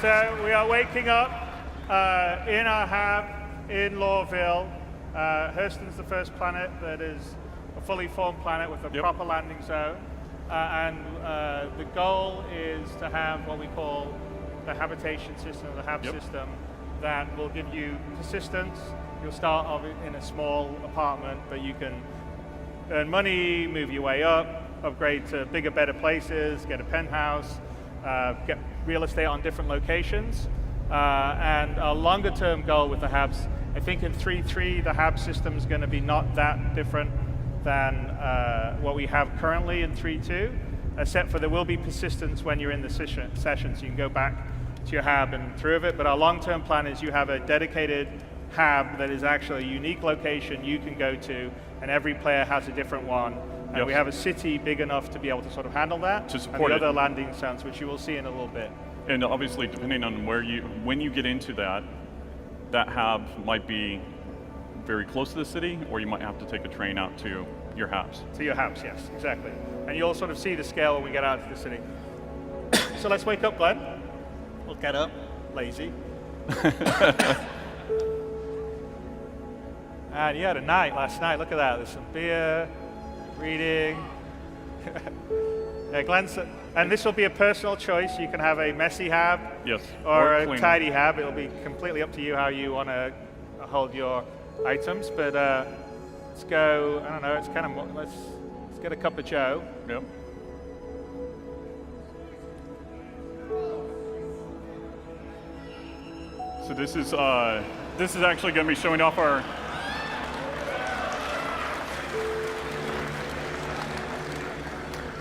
So we are waking up in our hab in Lawville. Hurston's the first planet that is a fully formed planet with a proper landing zone. The goal is to have what we call the habitation system, the hab system, that will give you persistence. You'll start off in a small apartment, but you can earn money, move your way up, upgrade to bigger, better places, get a penthouse, get real estate on different locations. And a longer term goal with the habs, I think in 3.3, the hab system is going to be not that different than what we have currently in 3.2, except for there will be persistence when you're in the session, so you can go back to your hab and through of it. But our long-term plan is you have a dedicated hab that is actually a unique location you can go to, and every player has a different one. And we have a city big enough to be able to sort of handle that, to support and the other landing zones, which you will see in a little bit. And obviously, depending on when you get into that hab might be very close to the city, or you might have to take a train out to your habs. To your habs, yes, exactly. And you'll sort of see the scale when we get out to the city. So let's wake up, Glenn. We'll get up, lazy. And you had a night last night, look at that. There's some beer, reading. Yeah, Glenn, and this will be a personal choice. You can have a messy hab, or a tidy hab. It'll be completely up to you how you want to hold your items. But let's go. I don't know. It's kind of let's get a cup of Joe. Yep. So this is actually going to be showing off our.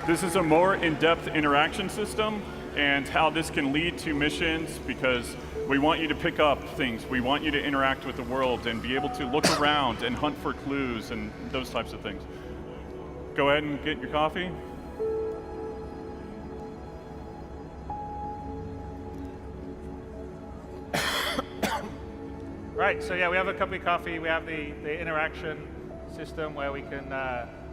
This is a more in-depth interaction system and how this can lead to missions, because we want you to pick up things. We want you to interact with the world and be able to look around and hunt for clues and those types of things. Go ahead and get your coffee. Right, so yeah, we have a cup of coffee. We have the interaction system where we can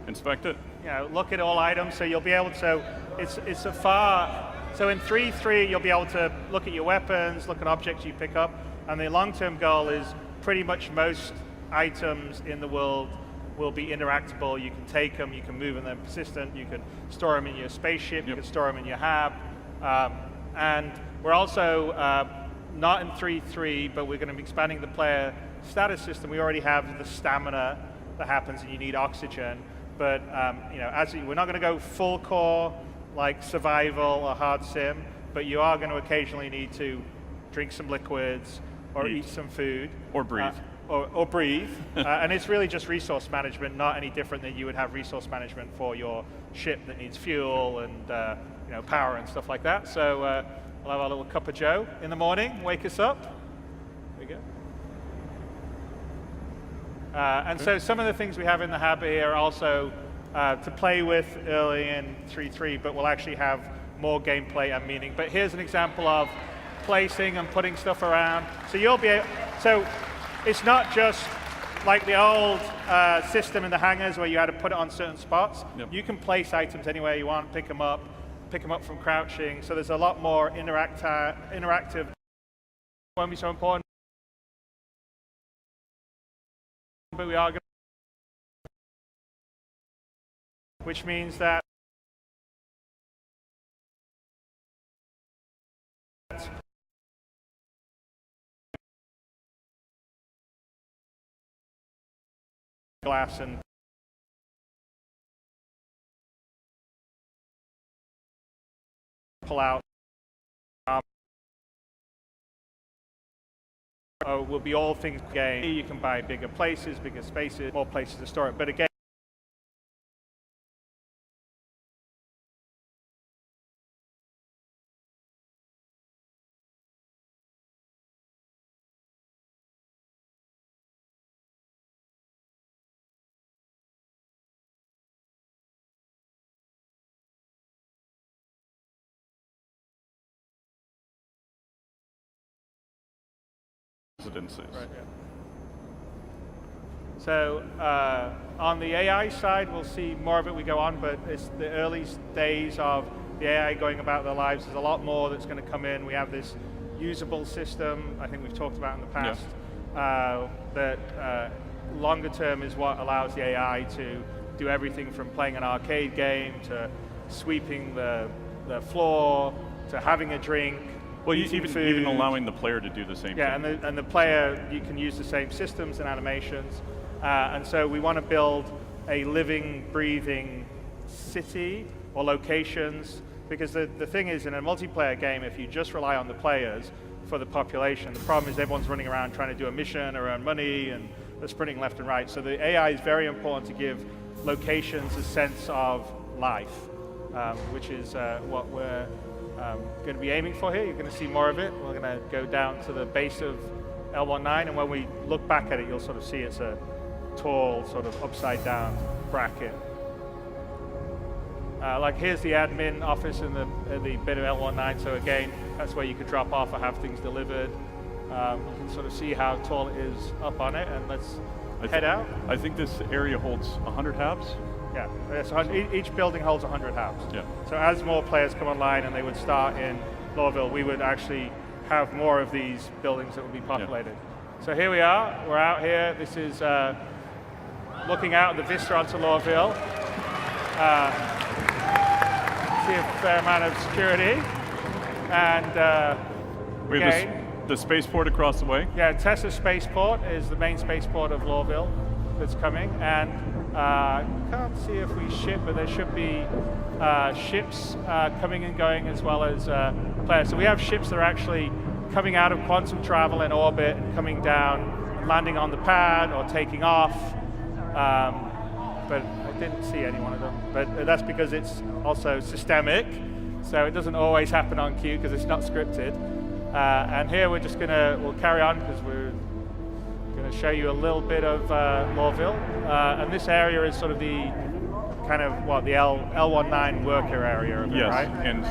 inspect it. You know, look at all items, so you'll be able to, so in 3.3 you'll be able to look at your weapons, look at objects you pick up, and the long-term goal is pretty much most items in the world will be interactable. You can take them, you can move them, they're persistent, you can store them in your spaceship, you can store them in your hab, and we're also not in 3.3, but we're going to be expanding the player status system. We already have the stamina that happens, and you need oxygen. But you know, we're not going to go full core like survival or hard sim, but you are going to occasionally need to drink some liquids or eat some food. Or breathe. Or breathe. And it's really just resource management, not any different than you would have resource management for your ship that needs fuel and you know, power and stuff like that. So we'll have our little cup of Joe in the morning, wake us up. There we go. And so some of the things we have in the hab here are also to play with early in 3.3, but we'll actually have more gameplay and meaning. But here's an example of placing and putting stuff around. So you'll be able, so it's not just like the old system in the hangars where you had to put it on certain spots. You can place items anywhere you want, pick them up from crouching. So there's a lot more interactive. Won't be so important. But we are going to, which means that glass and pull out will be all things game. You can buy bigger places, bigger spaces, more places to store it. But again, residences. Right, yeah. So on the AI side, we'll see more of it we go on, but it's the early days of the AI going about their lives. There's a lot more that's going to come in. We have this usable system. I think we've talked about in the past. That longer term is what allows the AI to do everything from playing an arcade game to sweeping the floor to having a drink. Well, even allowing the player to do the same thing. Yeah, and the player, you can use the same systems and animations. And so we want to build a living, breathing city or locations, because the thing is, in a multiplayer game, if you just rely on the players for the population, the problem is everyone's running around trying to do a mission or earn money, and they're sprinting left and right. So the AI is very important to give locations a sense of life, which is what we're going to be aiming for here. You're going to see more of it. We're going to go down to the base of L19, and when we look back at it, you'll sort of see it's a tall, sort of upside down bracket. Like here's the admin office in the bit of L19, so again, that's where you could drop off or have things delivered. You can sort of see how tall it is up on it, and let's head out. I think this area holds 100 habs. Yeah, so each building holds 100 habs. Yeah. So as more players come online and they would start in Lawville, we would actually have more of these buildings that would be populated. Yeah. So here we are, we're out here. This is looking out at the vista onto Lawville. See a fair amount of security. And we have the spaceport across the way. Yeah, Tessa Spaceport is the main spaceport of Lawville that's coming. And can't see if we ship, but there should be ships coming and going as well as players. So we have ships that are actually coming out of quantum travel in orbit and coming down, landing on the pad or taking off. But I didn't see any one of them. But that's because it's also systemic, so it doesn't always happen on cue because it's not scripted. And here we'll carry on because we're going to show you a little bit of Lawville. And this area is sort of the kind of the L19 worker area of it, right? And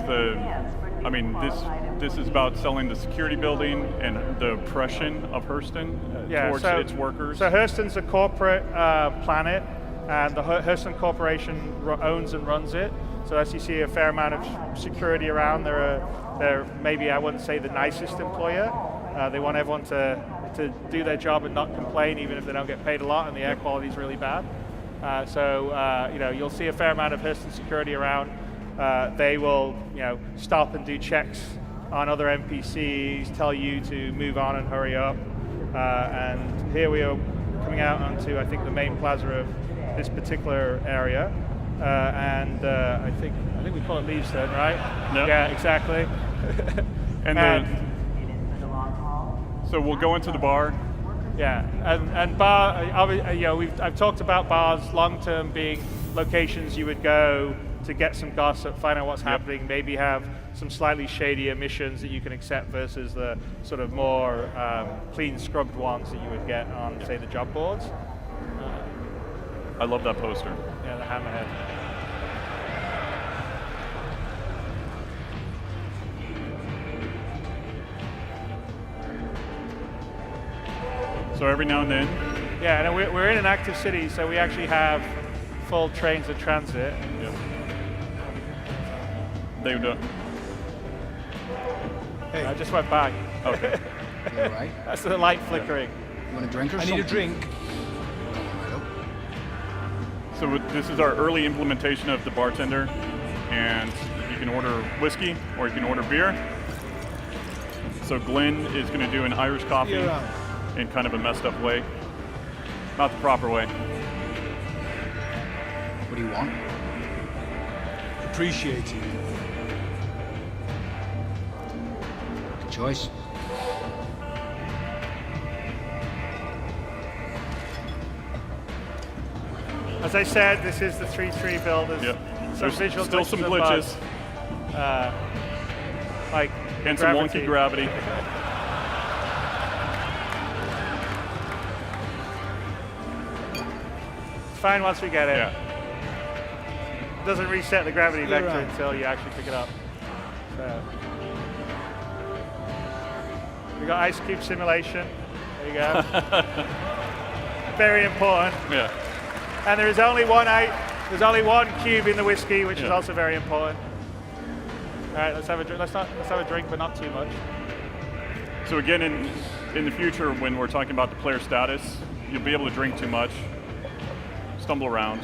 this is about selling the security building and the oppression of Hurston towards its workers. So Hurston's a corporate planet, and the Hurston Corporation owns and runs it. So as you see a fair amount of security around, they're maybe, I wouldn't say the nicest employer. They want everyone to do their job and not complain, even if they don't get paid a lot and the air quality is really bad. You'll see a fair amount of Hurston security around. They will, stop and do checks on other NPCs, tell you to move on and hurry up. And here we are coming out onto, I think, the main plaza of this particular area. I think we call it Leaveston, right? Yep. Yeah, exactly. So we'll go into the bar. Yeah, and bar. I've talked about bars long term being locations you would go to get some gossip, find out what's happening, maybe have some slightly shadier missions that you can accept versus the sort of more clean scrubbed ones that you would get on, say, the job boards. I love that poster. Yeah, the hammerhead. So every now and then. Yeah, and we're in an active city, so we actually have full trains of transit. Yep. They do. Hey. I just went by. Okay. You all right? That's the light flickering. You want a drink or I something? need a drink. So this is our early implementation of the bartender, and you can order whiskey or you can order beer. So Glenn is going to do an Irish coffee in kind of a messed up way, not the proper way. What do you want? Appreciated. Good choice. As I said, this is the 3-3 build. Yep. There's still some glitches. Like and some wonky gravity. It's fine once we get it. Yeah. It doesn't reset the gravity vector until you actually pick it up. So. We got ice cube simulation. There you go. Very important. Yeah. And there is only there's only one cube in the whiskey, which is also very important. All right, let's have a drink. Let's have a drink, but not too much. So again, in the future, when we're talking about the player status, you'll be able to drink too much, stumble around,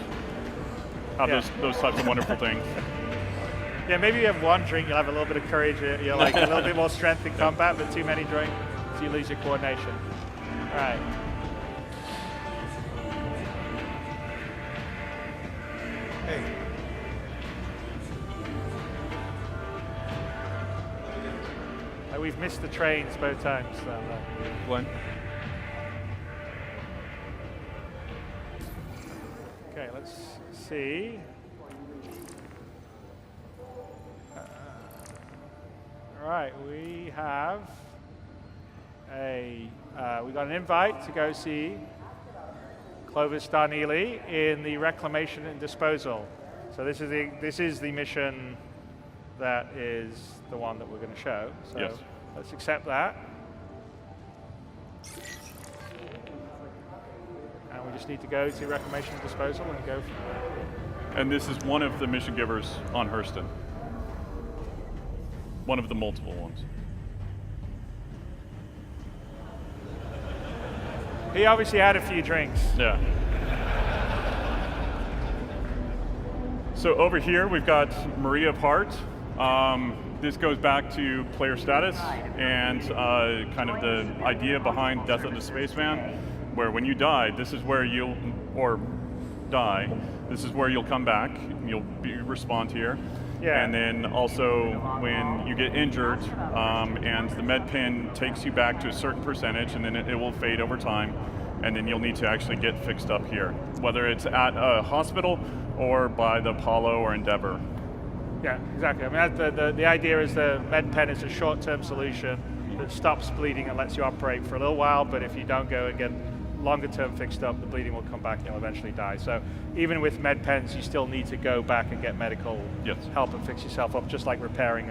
have those types of wonderful things. Yeah, maybe you have one drink, you'll have a little bit of courage, you're like a little bit more strength in combat, but too many drinks, so you lose your coordination. All right. Hey. We've missed the trains both times. So, Glenn? okay, let's see. All right, we have we got an invite to go see Clovis Darneely in the reclamation and disposal. So this is the mission that is the one that we're going to show. So yes. Let's accept that. And we just need to go to reclamation and disposal and go from there. And this is one of the mission givers on Hurston. One of the multiple ones. He obviously had a few drinks. Yeah. So over here we've got Maria of Heart. This goes back to player status and kind of the idea behind Death of the Spaceman, where when you die, this is where you'll come back. You'll respawn here. Yeah. And then also when you get injured and the med pin takes you back to a certain percentage, and then it will fade over time, and then you'll need to actually get fixed up here, whether it's at a hospital or by the Apollo or Endeavor. Yeah, exactly. I mean, the idea is the med pen is a short-term solution that stops bleeding and lets you operate for a little while, but if you don't go and get longer-term fixed up, the bleeding will come back and you'll eventually die. So even with med pens, you still need to go back and get medical help and fix yourself up, just like repairing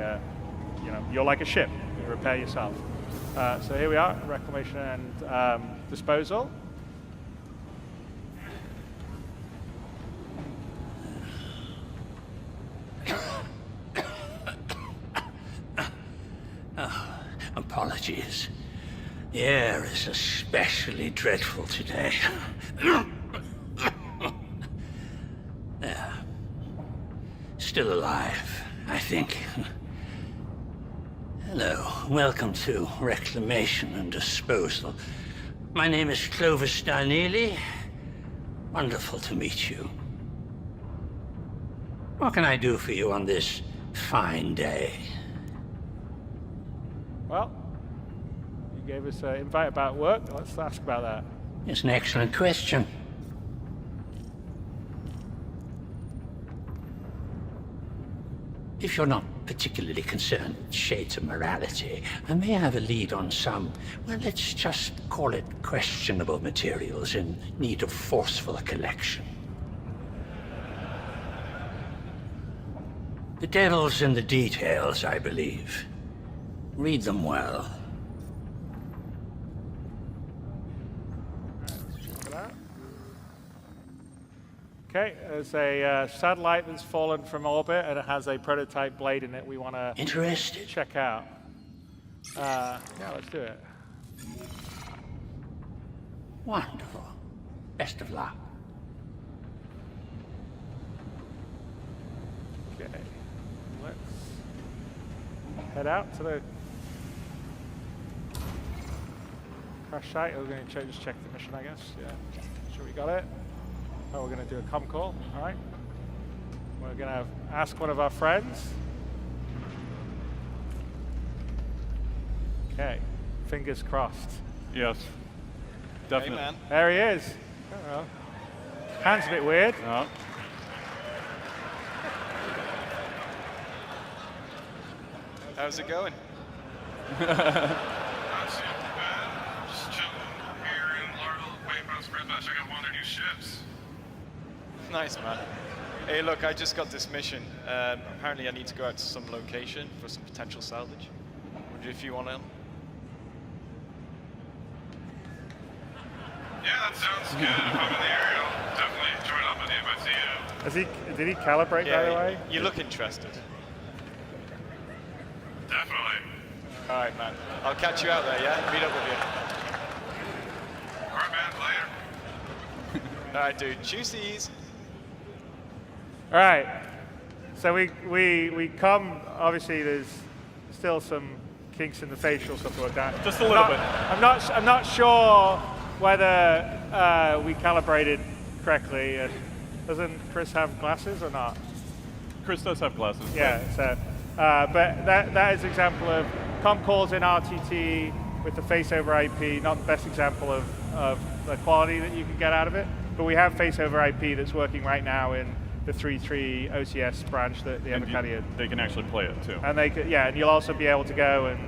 you're like a ship, you repair yourself. So here we are, reclamation and disposal. Apologies. The air is especially dreadful today. Still alive, I think. Hello, welcome to Reclamation and Disposal. My name is Clovis Darneely. Wonderful to meet you. What can I do for you on this fine day? Well, you gave us an invite about work. Let's ask about that. It's an excellent question. If you're not particularly concerned with shades of morality, I may have a lead on some, well, let's just call it questionable materials in need of forceful collection. The devil's in the details, I believe. Read them well. Okay, there's a satellite that's fallen from orbit and it has a prototype blade in it we want to check out. Yeah, let's do it. Wonderful. Best of luck. Okay, let's head out to the crash site. We're going to just check the mission, I guess. Yeah, sure we got it. Oh, we're going to do a comm call. All right. We're going to ask one of our friends. Okay. Fingers crossed. Yes. Definitely. Hey, man. There he is. Oh, hand's a bit weird. Oh. How's it going? Just chilling here in Largo, waiting for us to check out one of their new ships. Nice, man. Hey, look, I just got this mission. Apparently I need to go out to some location for some potential salvage. Wonder if you want to... Yeah, that sounds good. If I'm in the area, I'll definitely join up with you if I see you. Did he calibrate, by the way? You look interested. Definitely. All right, man. I'll catch you out there, yeah? Meet up with you. All right, man, later. All right, dude. Juicies. All right. So we come. Obviously, there's still some kinks in the facial stuff to work out. Just a little bit. I'm not sure whether we calibrated correctly. And doesn't Chris have glasses or not? Chris does have glasses. Yeah. So, but that is an example of com calls in RTT with the face over IP. Not the best example of the quality that you can get out of it. But we have face over IP that's working right now in the 3.3 OCS branch that the Evercadian. They can actually play it too. And they could, yeah, and you'll also be able to go and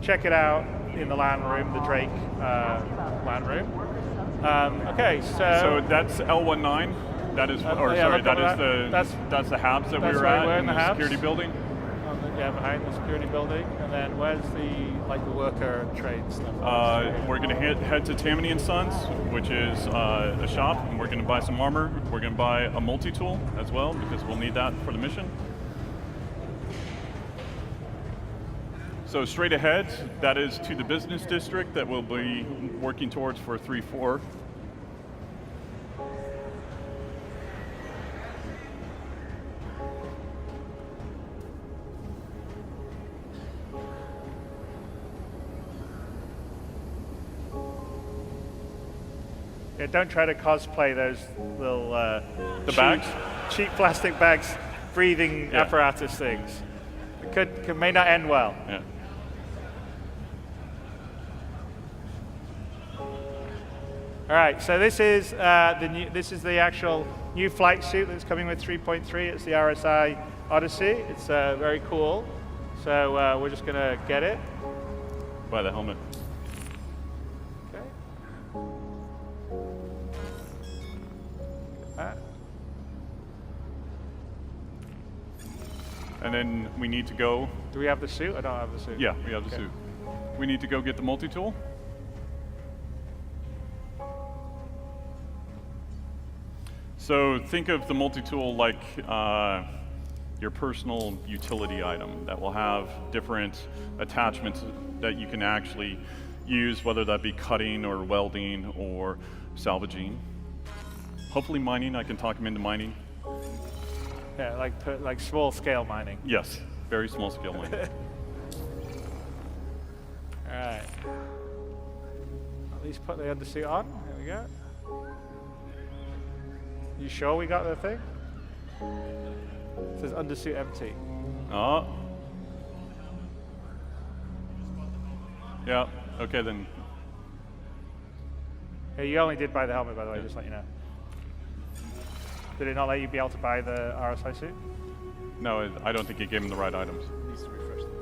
check it out in the LAN room, the Drake LAN room. Okay, So that's L19. That is, or yeah, sorry, look that over is that's the Habs that we that's were right, at we're in in the the Habs. security building. Yeah, behind the security building. And then where's the worker trade stuff? We're going to head to Tammany & Sons, which is a shop, and we're going to buy some armor. We're going to buy a multi-tool as well, because we'll need that for the mission. So straight ahead, that is to the business district that we'll be working towards for 3-4. Yeah, don't try to cosplay those little bags? cheap plastic bags, breathing Yeah. apparatus things. It may not end well. Yeah. All right, so this is the actual new flight suit that's coming with 3.3. It's the RSI Odyssey. It's very cool. So we're just gonna get it. Buy the helmet. Okay. And then we need to go. Do we have the suit? I don't have the suit. Yeah, we have the Okay. suit. We need to go get the multi-tool. So think of the multi-tool like your personal utility item that will have different attachments that you can actually use, whether that be cutting or welding or salvaging. Hopefully mining, I can talk them into mining. Yeah, like small scale mining. Yes, very small scale mining. All right. At least put the undersuit on. There we go. You sure we got the thing? It says undersuit empty. Oh. Yeah, okay then. Yeah, you only did buy the helmet, by the way, just to let you know. Did it not let you be able to buy the RSI suit? No, I don't think it gave him the right items. Needs to refresh them.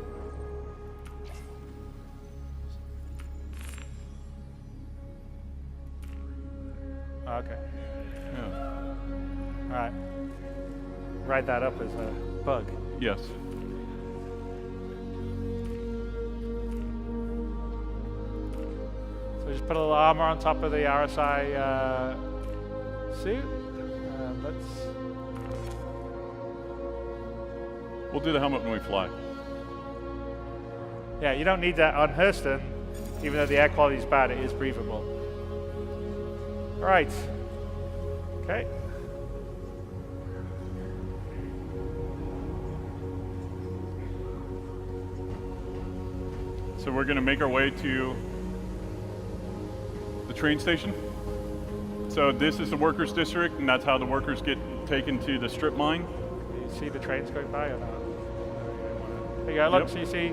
Oh, okay. Yeah. All right. Write that up as a bug. Yes. So we just put a little armor on top of the RSI suit. We'll do the helmet when we fly. Yeah, you don't need that on Hurston. Even though the air quality is bad, it is breathable. All right. Okay. So we're going to make our way to the train station. So this is the workers' district, and that's how the workers get taken to the strip mine. You see the trains going by or not? There you go, look, Yep. so you see,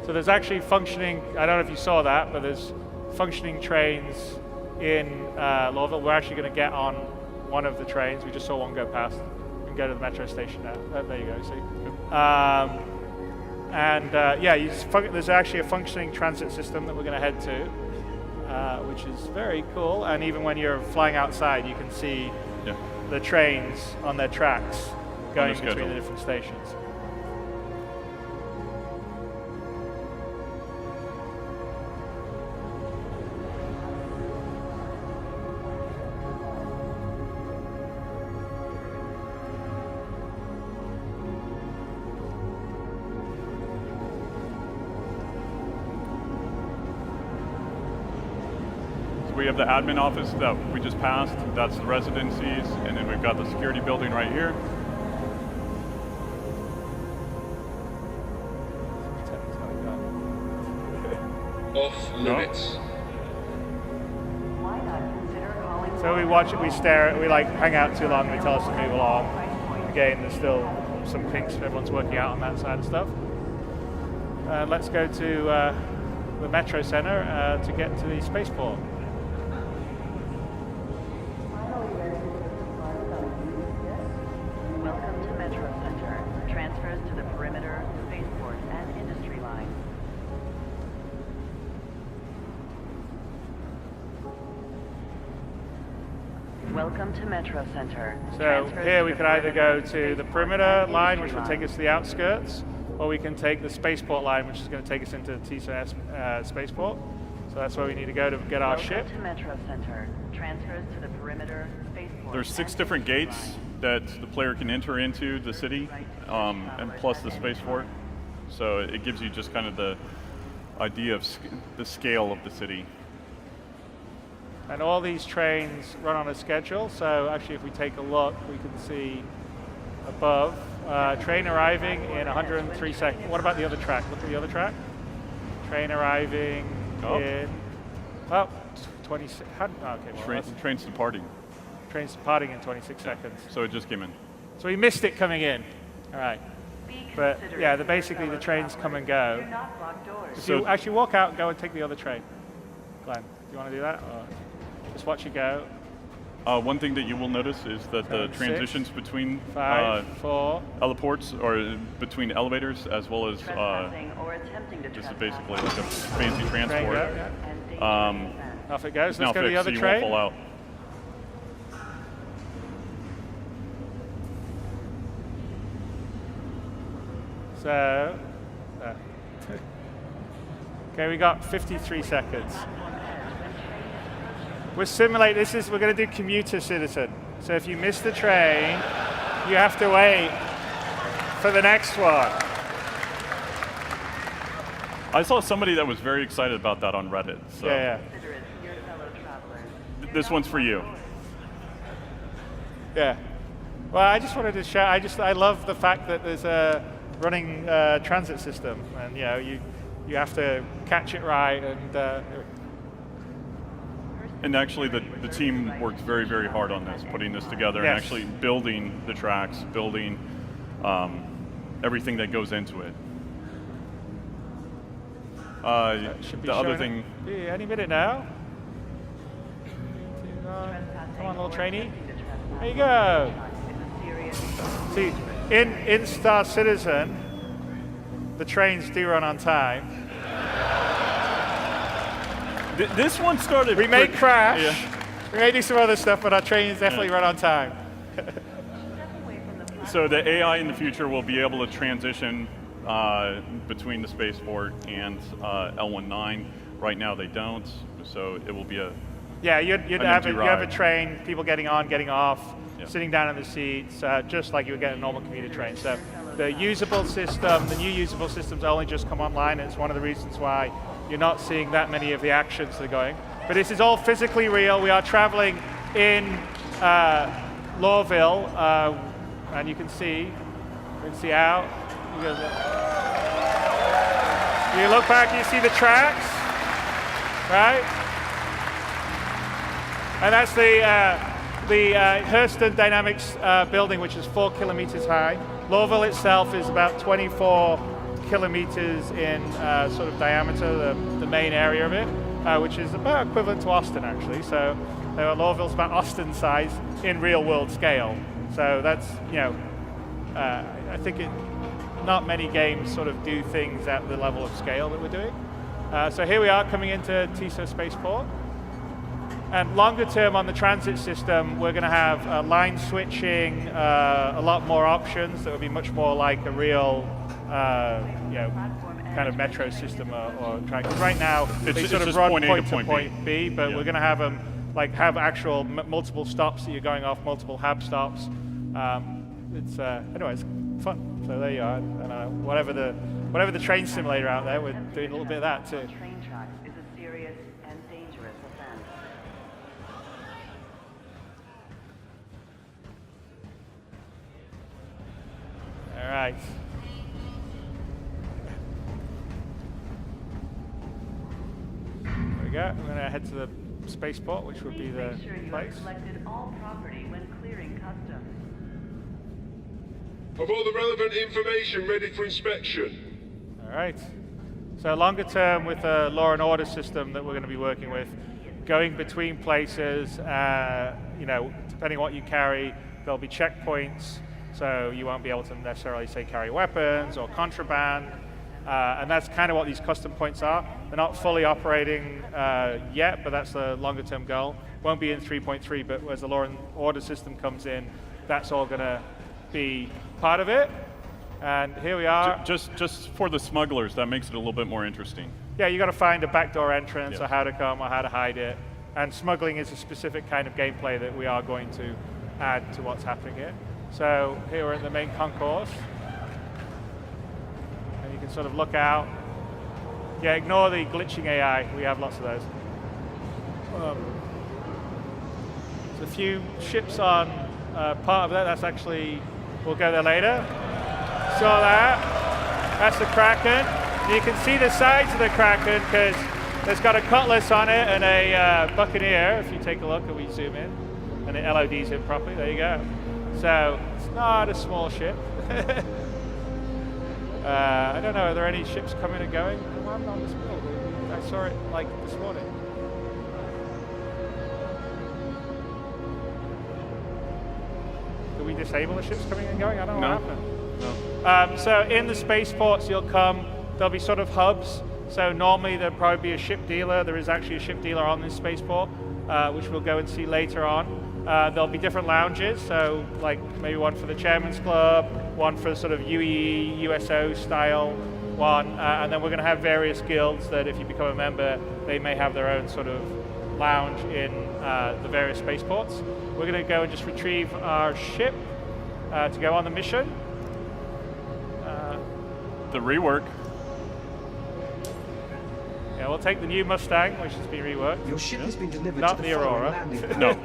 so there's actually functioning, I don't know if you saw that, but there's functioning trains in Lowville. We're actually going to get on one of the trains. We just saw one go past. We can go to the metro station now. There you go, see? Yeah, there's actually a functioning transit system that we're going to head to, which is very cool. And even when you're flying outside, you can see the trains on their tracks going between the different stations. we have the admin office that we just passed. That's the residencies, and then we've got the security building right here. Off limits. So we watch it, we stare, we like hang out too long, they tell us to move along. Again, there's still some kinks everyone's working out on that side of stuff. Let's go to the Metro Center to get to the spaceport. Welcome to Metro Center. Transfers to the perimeter, spaceport, and industry line. Welcome to Metro Center. So Transfers here to we the can either go perimeter, to the spaceport, perimeter and line, which industry will take line. us to the outskirts, or we can take the spaceport line, which is going to take us into the TISA spaceport. So that's where we need to go to get our Welcome ship. to Metro Center. Transfers to the perimeter, spaceport. There's 6 and different industry gates line. that the player can enter into the city, and plus the spaceport. So it gives you just kind of the idea of the scale of the city. And all these trains run on a schedule. So actually, if we take a look, we can see above, train arriving in 103 seconds. What about the other track? Look at the other track. Train arriving in, 26, okay, well, Train's departing. train's departing in 26 seconds. So it just came in. So we missed it coming in. All right. Be But considerate yeah, of basically your the fellow trains come and travelers. go. Do not block doors. If you So- actually walk out and go and take the other train. Glenn, do you want to do that? Or just watch it go? One thing that you will notice is that the 6, transitions between 5, 4. heliports or between elevators as well as Trespassing or attempting to this is trespass basically like a fancy Train transport. go, yeah. and dangerous descent. Off it goes. It's now Let's go to the fixed, other so you won't train. fall out. So, okay, we got 53 seconds. We're we're going to do commuter citizen. So if you miss the train, you have to wait for the next one. I saw somebody that was very excited about that on Reddit. So Yeah, Considerate of your fellow travelers. this one's for you. yeah. Well, I just wanted to share. I love the fact that there's a running transit system, and you have to catch it right. And actually, the team worked very, very hard on this, putting this together and Yes. actually building the tracks, building everything that goes into it. Should be The other showing thing, up any minute now. Come on, little trainee. There you go. See, in StarCitizen, the trains do run on time. this one started. We may pretty- crash. Yeah. We may do some other stuff, but our trains definitely run on time. So the AI in the future will be able to transition between the spaceport and L19. Right now they don't, so it will be a Yeah, you'd An have empty you have a ride. train, people getting on, getting off, Yeah. sitting down in the seats, just like you would get a normal commuter train. So the usable system, the new usable systems only just come online, and it's one of the reasons why you're not seeing that many of the actions that are going. But this is all physically real. We are traveling in Lawville, and you can see out. You look back, you see the tracks, right? And that's the Hurston Dynamics building, which is 4 kilometers high. Lawville itself is about 24 kilometers in sort of diameter, the main area of it, which is about equivalent to Austin, actually. So Lawville's about Austin size in real world scale. So that's, I think not many games sort of do things at the level of scale that we're doing. So here we are coming into TISA Spaceport. And longer term on the transit system, we're going to have line switching, a lot more options that will be much more like a real, kind of metro system or track. Because right now, they It's sort of just run point A point to to point point B, but Yeah. we're going to have them have actual multiple stops that you're going off, multiple hab stops. It's anyway, it's fun. So there you are. And whatever the train simulator out there, we're doing a little bit of that too. On train tracks is a serious and dangerous offense. Right. There we go. We're going to head to the spaceport, which would be the Make sure you place. have collected all property when clearing customs. Have all the relevant information ready for inspection. All right. So longer term with the law and order system that we're going to be working with, going between places, you know, depending on what you carry, there'll be checkpoints, so you won't be able to necessarily say carry weapons or contraband, and that's kind of what these custom points are. They're not fully operating yet, but that's the longer term goal. Won't be in 3.3, but as the law and order system comes in, that's all going to be part of it. And here we are. Just for the smugglers, that makes it a little bit more interesting. Yeah, you got to find a backdoor entrance, Yeah. or how to come, or how to hide it. And smuggling is a specific kind of gameplay that we are going to add to what's happening here. So here we're in the main concourse, and you can sort of look out. Yeah, ignore the glitching AI. We have lots of those. There's a few ships on part of that. That's actually, we'll go there later. Saw that. That's the Kraken. You can see the sides of the Kraken because it's got a cutlass on it and a Buccaneer. If you take a look and we zoom in, and it LODs in properly. There you go. So it's not a small ship. I don't know. Are there any ships coming and going? Well, I'm on this build. I saw it like this morning. Do we disable the ships coming and going? I don't know what happened. No. So in the spaceports you'll come, there'll be sort of hubs. So normally there'll probably be a ship dealer. There is actually a ship dealer on this spaceport, which we'll go and see later on. There'll be different lounges, so like maybe one for the Chairman's Club, one for sort of UE, USO style one, and then we're going to have various guilds that if you become a member, they may have their own sort of lounge in the various spaceports. We're going to go and just retrieve our ship to go on the mission. The rework. Yeah, we'll take the new Mustang, which has been reworked. Your ship has been delivered Not to the the following Aurora. landing pad. No.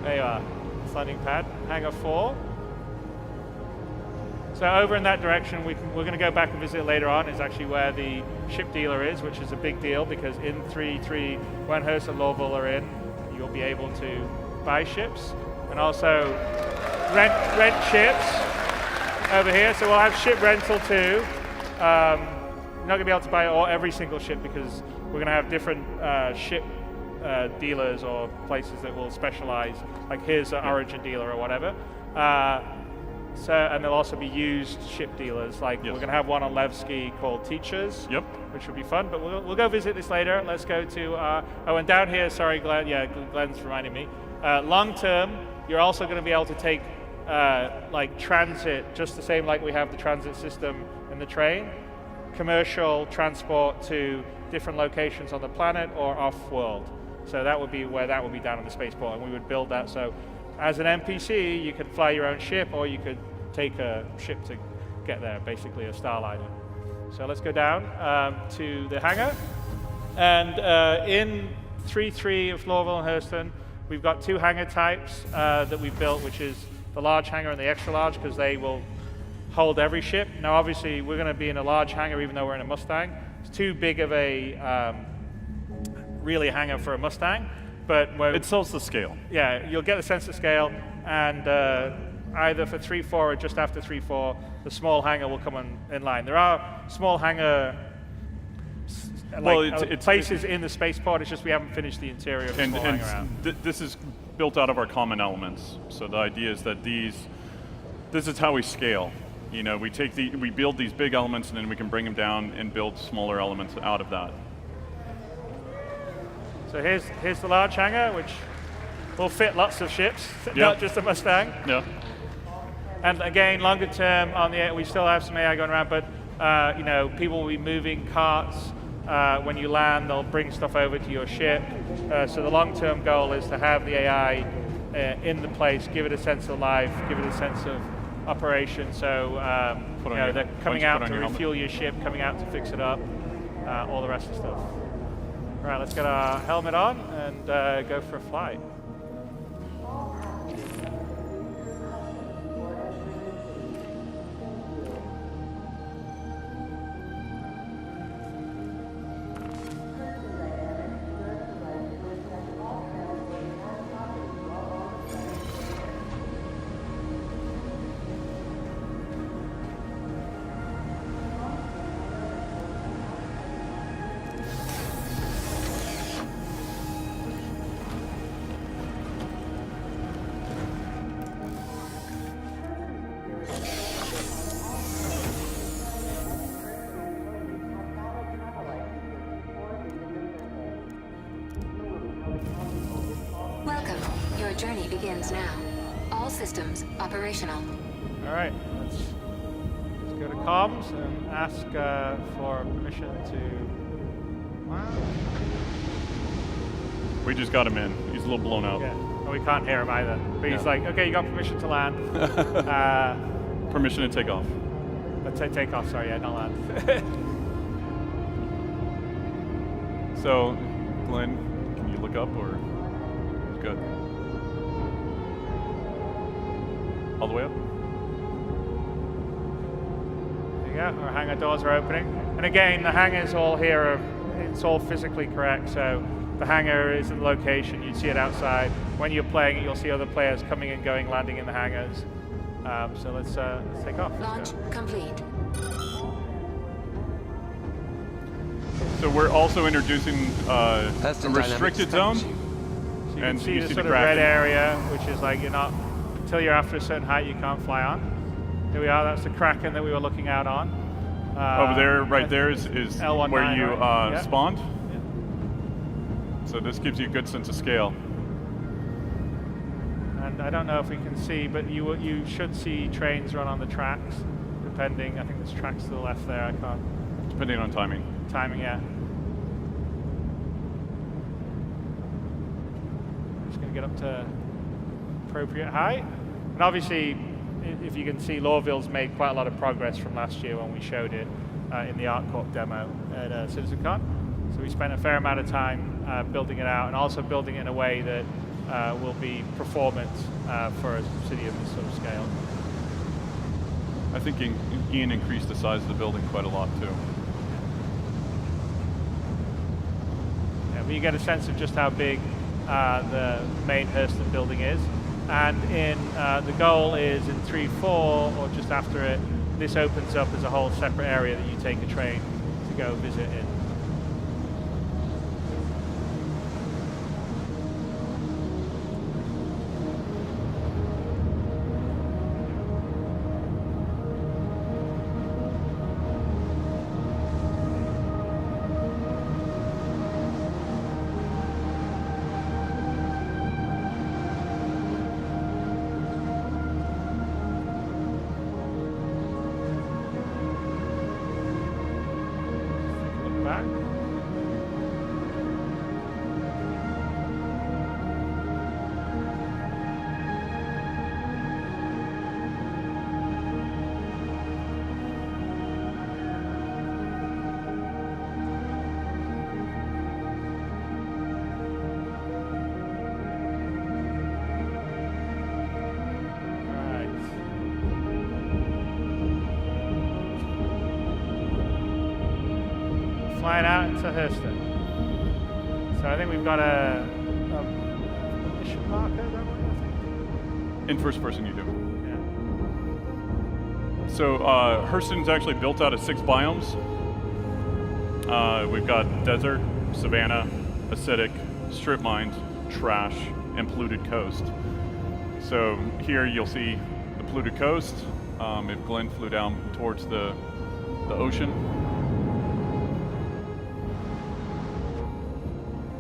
There you are, landing pad, hangar 4. So over in that direction, we're going to go back and visit later on, is actually where the ship dealer is, which is a big deal because in 3.3, when Hurst and Lowville are in, you'll be able to buy ships and also rent ships over here. So we'll have ship rental too. You're not going to be able to buy every single ship because we're going to have different ship dealers or places that will specialize, like here's an Origin dealer or whatever. And there'll also be used ship dealers. Like we're going to have one on Levski called Teachers, which will be fun. But we'll go visit this later. Let's go to and down here. Sorry, Glenn. Yeah, Glenn's reminding me. Long term, you're also going to be able to take like transit, just the same like we have the transit system in the train. Commercial transport to different locations on the planet or off-world. So that would be where that would be down on the spaceport, and we would build that. So as an NPC, you could fly your own ship, or you could take a ship to get there, basically a Starliner. So let's go down to the hangar. And in 3.3 of Lowville and Hurston, we've got two hangar types that we've built, which is the large hangar and the extra large, because they will hold every ship. Now, obviously, we're going to be in a large hangar, even though we're in a Mustang. It's too big of a really hangar for a Mustang, but it sells the scale. Yeah, you'll get the sense of scale, and either for 3.4 or just after 3.4, the small hangar will come in line. There are small hangar places in the spaceport. It's just we haven't finished the interior of the small hangar out. This is built out of our common elements. So the idea is that this is how we scale. You know, we build these big elements, and then we can bring them down and build smaller elements out of that. So here's the large hangar, which will fit lots of ships, not just a Mustang. Yeah. And again, longer term on the we still have some AI going around, but you know, people will be moving carts. When you land, they'll bring stuff over to your ship. So the long-term goal is to have the AI in the place, give it a sense of life, give it a sense of operation. So you know, they're coming out to refuel your ship, coming out to fix it up, all the rest of the stuff. All right, let's get our helmet on and go for a flight. journey begins now. All systems operational. All right, let's go to comms and ask for permission to land. We just got him in. He's a little blown out. Yeah, well, we can't hear him either. But he's like, okay, you got permission to land. Permission to take off. Let's say take off, sorry, yeah, not land. So, Glenn, can you look up or good? All the way up? There you go, our hangar doors are opening. And again, the hangars all here it's all physically correct. So the hangar is in the location, you'd see it outside. When you're playing it, you'll see other players coming and going, landing in the hangars. So let's take off. Launch complete. So we're also introducing a restricted zone. So you can and see you the see sort the of red graphic. area, which is like you're not, until you're after a certain height, you can't fly on. Here we are, that's the Kraken that we were looking out on. Over there, right there is L19, where you right? Yeah. spawned. So this gives you a good sense of scale. And I don't know if we can see, but you should see trains run on the tracks, depending. I think there's tracks to the left there. I can't. Depending on timing. Timing, yeah. Just going to get up to appropriate height. And obviously, if you can see, Lorville's made quite a lot of progress from last year when we showed it in the ArcCorp demo at CitizenCon. So we spent a fair amount of time building it out and also building it in a way that will be performant for a city of this sort of scale. I think Ian increased the size of the building quite a lot too. Yeah, but you get a sense of just how big the main Hurston building is. And in the goal is in 3.4 or just after it, this opens up as a whole separate area that you take a train to go visit in. Back. Flying out into Hurston. So I think we've got a mission marker, is that what I think? In first person you do. Yeah. So Hurston's actually built out of 6 biomes. We've got desert, savanna, acidic, strip mined, trash, and polluted coast. So here you'll see the polluted coast. If Glenn flew down towards the ocean.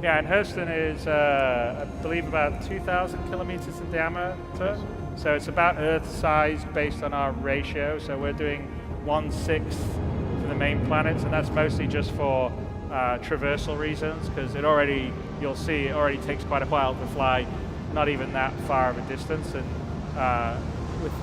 Yeah, and Hurston is, I believe, about 2,000 kilometers in diameter. So it's about Earth size based on our ratio. So we're doing 1/6 for the main planets, and that's mostly just for traversal reasons, because you'll see, it already takes quite a while to fly, not even that far of a distance. And with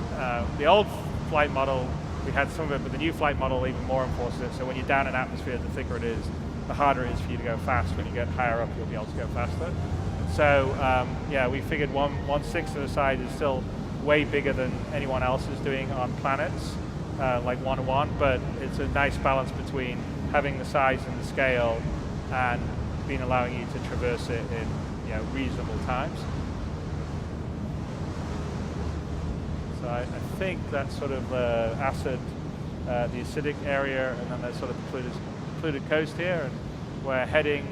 the old flight model, we had some of it, but the new flight model even more enforces it. So when you're down in atmosphere, the thicker it is, the harder it is for you to go fast. When you get higher up, you'll be able to go faster. So yeah, we figured 1/6 of the size is still way bigger than anyone else is doing on planets, like 1-1, but it's a nice balance between having the size and the scale and allowing you to traverse it in reasonable times. So I think that's sort of the acid, the acidic area, and then there's sort of the polluted coast here, and we're heading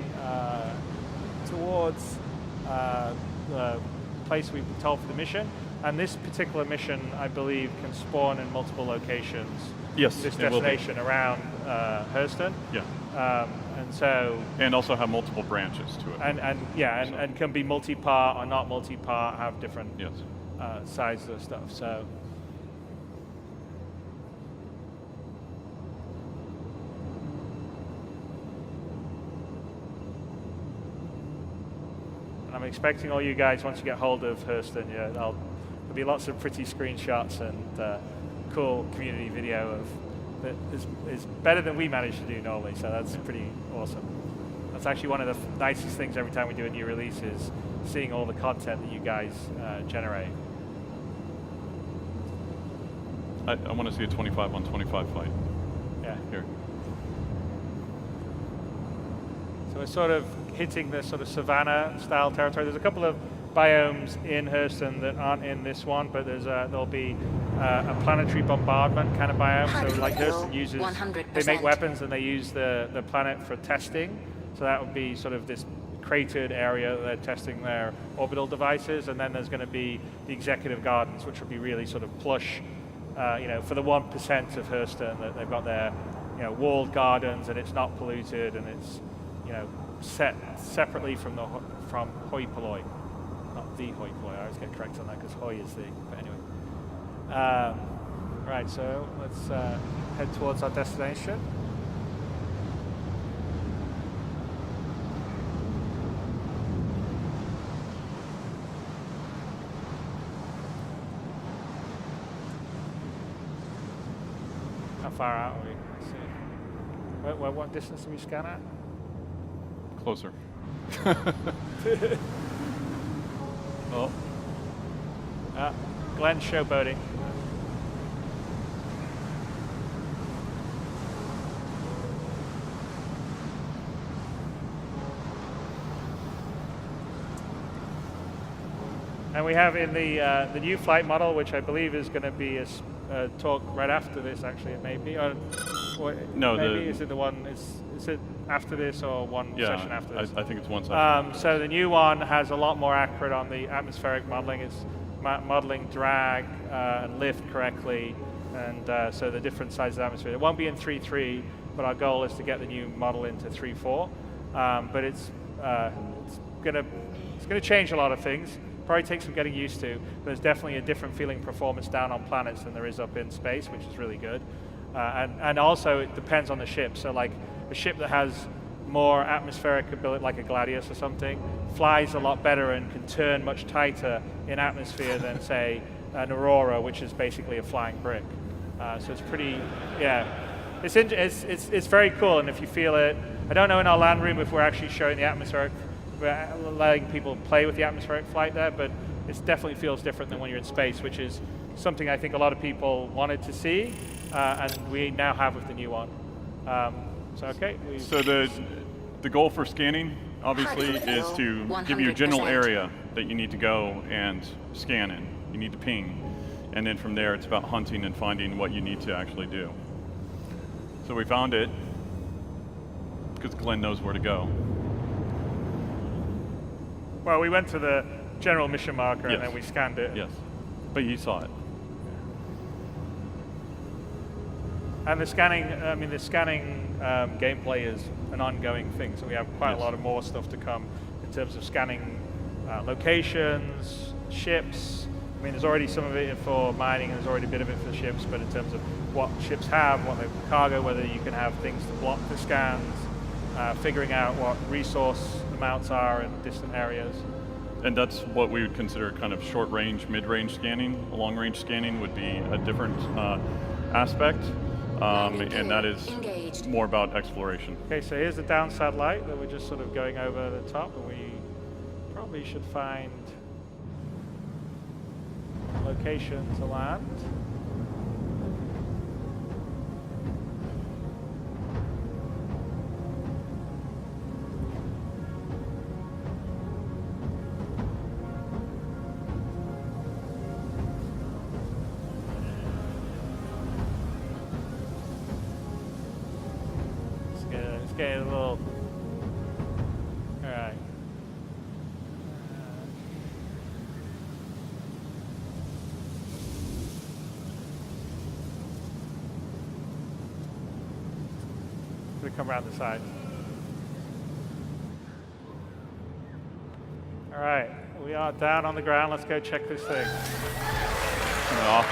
towards the place we've been told for the mission. And this particular mission, I believe, can spawn in multiple locations. Yes, This it will be. destination around Hurston. Yeah. And so, And also have multiple branches to it. and can be multi-part or not multi-part, have different Yes. sizes of stuff. So, and I'm expecting all you guys, once you get hold of Hurston, there'll be lots of pretty screenshots and cool community video of that is better than we manage to do normally. So that's pretty awesome. That's actually one of the nicest things every time we do a new release is seeing all the content that you guys generate. I want to see a 25 on 25 fight. Yeah. Here. So we're sort of hitting the sort of savanna-style territory. There's a couple of biomes in Hurston that aren't in this one, but there'll be a planetary bombardment kind of biome. So like Hurston uses, 100%. they make weapons and they use the planet for testing. So that would be sort of this cratered area that they're testing their orbital devices. And then there's going to be the executive gardens, which will be really sort of plush, for the 1% of Hurston that they've got their, walled gardens and it's not polluted and it's, set separately from hoi polloi. Not the hoi polloi, I always get correct on that because hoi is the, but anyway. Right, so let's head towards our destination. How far out are we? Let's see. What distance do we scan at? Closer. Oh. Glenn's showboating. And we have in the new flight model, which I believe is going to be a talk right after this. Actually, it may be. Or No, maybe is it the one? Is it after this or one session after this? I think it's one session. So the new one has a lot more accurate on the atmospheric modeling. It's modeling drag and lift correctly, and so the different sizes of atmosphere. It won't be in 3.3, but our goal is to get the new model into 3.4. But it's gonna change a lot of things. Probably take some getting used to. But there's definitely a different feeling performance down on planets than there is up in space, which is really good. And also it depends on the ship. So like a ship that has more atmospheric ability, like a Gladius or something, flies a lot better and can turn much tighter in atmosphere than say an Aurora, which is basically a flying brick. So it's pretty, it's very cool. And if you feel it, I don't know in our land room if we're actually showing the atmospheric, we're letting people play with the atmospheric flight there, but it definitely feels different than when you're in space, which is something I think a lot of people wanted to see, and we now have with the new one. So okay. So the goal for scanning, obviously, is to give you a general area that you need to go and scan in. You need to ping. And then from there, it's about hunting and finding what you need to actually do. So we found it, because Glenn knows where to go. Well, we went to the general mission marker Yes. and then we scanned it. Yes, but he saw it. And the scanning gameplay is an ongoing thing, so we have quite a lot of more stuff to come in terms of scanning locations, ships. I mean, there's already some of it for mining, and there's already a bit of it for ships, but in terms of what ships have, what their cargo, whether you can have things to block the scans, figuring out what resource amounts are in distant areas. And that's what we would consider kind of short-range, mid-range scanning. Long-range scanning would be a different aspect, and that is more about exploration. Okay, so here's the down satellite that we're just sort of going over the top, and we probably should find location to land. Let's get a little. All right. to come around the side. All right, we are down on the ground. Let's go check this thing. Off.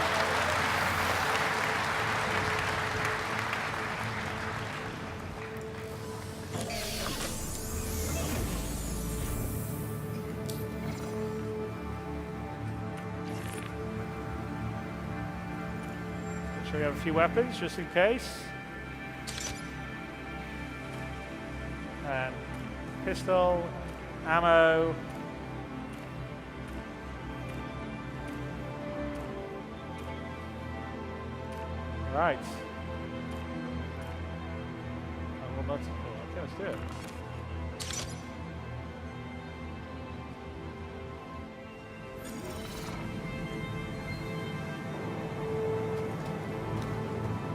Make sure we have a few weapons just in case. And pistol, ammo. Right. Oh, well, that's cool. Okay, let's do it.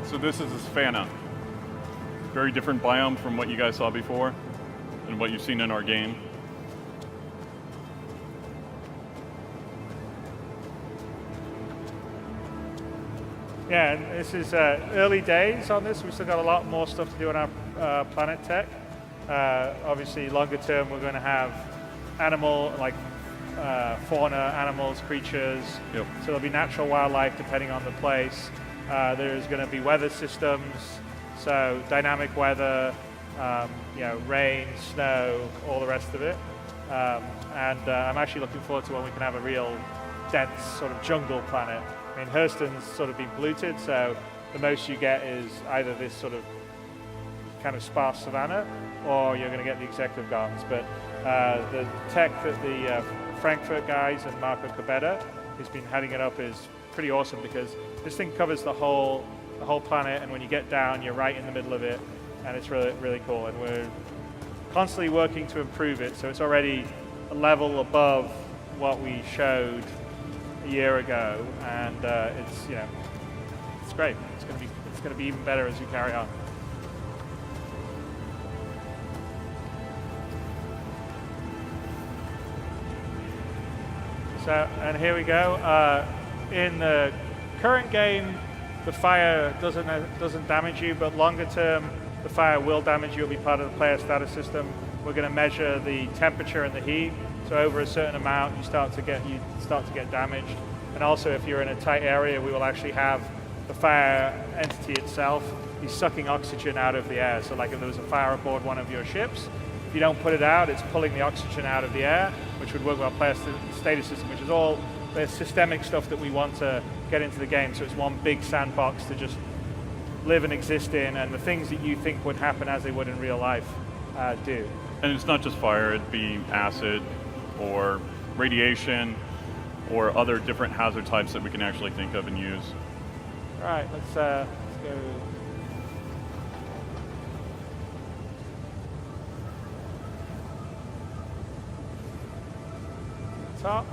So this is a Savannah. Very different biome from what you guys saw before and what you've seen in our game. Yeah, and this is early days on this. We've still got a lot more stuff to do on our planet tech. Obviously, longer term, we're going to have fauna, animals, creatures. Yep. So there'll be natural wildlife depending on the place. There's going to be weather systems, so dynamic weather, rain, snow, all the rest of it. And I'm actually looking forward to when we can have a real dense sort of jungle planet. I mean, Hurston's sort of been polluted, so the most you get is either this sort of kind of sparse savanna, or you're going to get the executive gardens. But the tech that the Frankfurt guys and Marco Cabeda who's been heading it up is pretty awesome, because this thing covers the whole planet, and when you get down, you're right in the middle of it, and it's really, really cool. And we're constantly working to improve it, so it's already a level above what we showed a year ago, and it's great. It's going to be even better as we carry on. So, and here we go. In the current game, the fire doesn't damage you, but longer term, the fire will damage you. It'll be part of the player status system. We're going to measure the temperature and the heat. So over a certain amount, you start to get damaged. And also, if you're in a tight area, we will actually have the fire entity itself be sucking oxygen out of the air. So, like if there was a fire aboard one of your ships, if you don't put it out, it's pulling the oxygen out of the air, which would work with our player status system, which is all the systemic stuff that we want to get into the game. So it's one big sandbox to just live and exist in, and the things that you think would happen as they would in real life do. And it's not just fire, it'd be acid or radiation or other different hazard types that we can actually think of and use. All right, let's go. Top.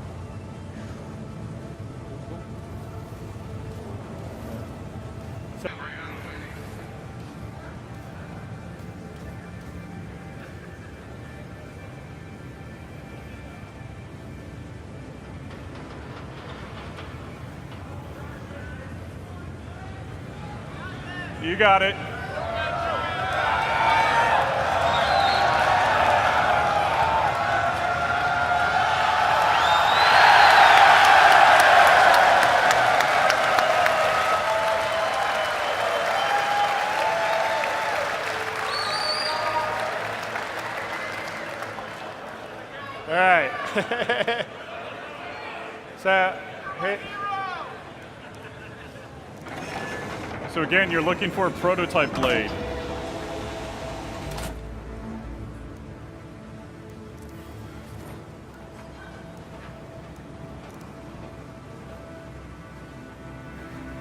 You got it. All right. So again, you're looking for a prototype blade.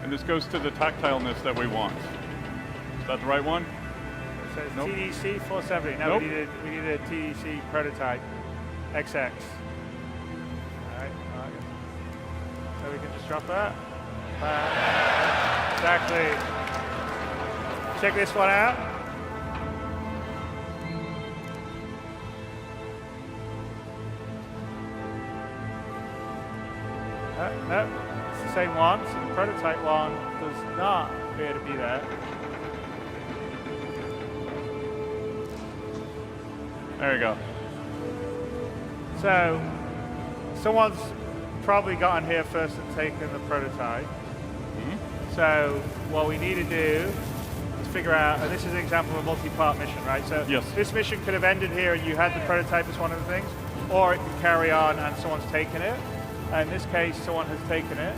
And this goes to the tactileness that we want. Is that the right one? So it's Nope. TDC 470. No, Nope. we need a TDC prototype XX. All right. So we can just drop that. Exactly. Check this one out. No, it's the same one. So the prototype one does not appear to be there. There you go. So, someone's probably gotten here first and taken the prototype. So, what we need to do is figure out, and this is an example of a multi-part mission, right? So, Yes. this mission could have ended here and you had the prototype as one of the things, or it could carry on and someone's taken it. In this case, someone has taken it.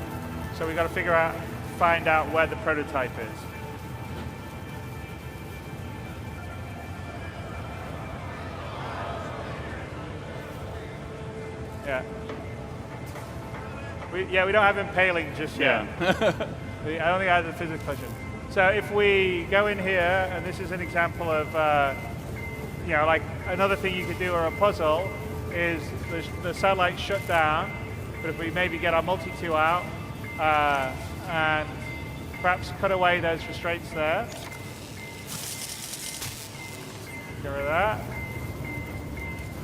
So, we've got to find out where the prototype is. Yeah. We don't have impaling just yet. I don't think I have the physics question. So if we go in here, and this is an example of, like another thing you could do or a puzzle is the satellite's shut down, but if we maybe get our multi-tool out and perhaps cut away those restraints there. Get rid of that.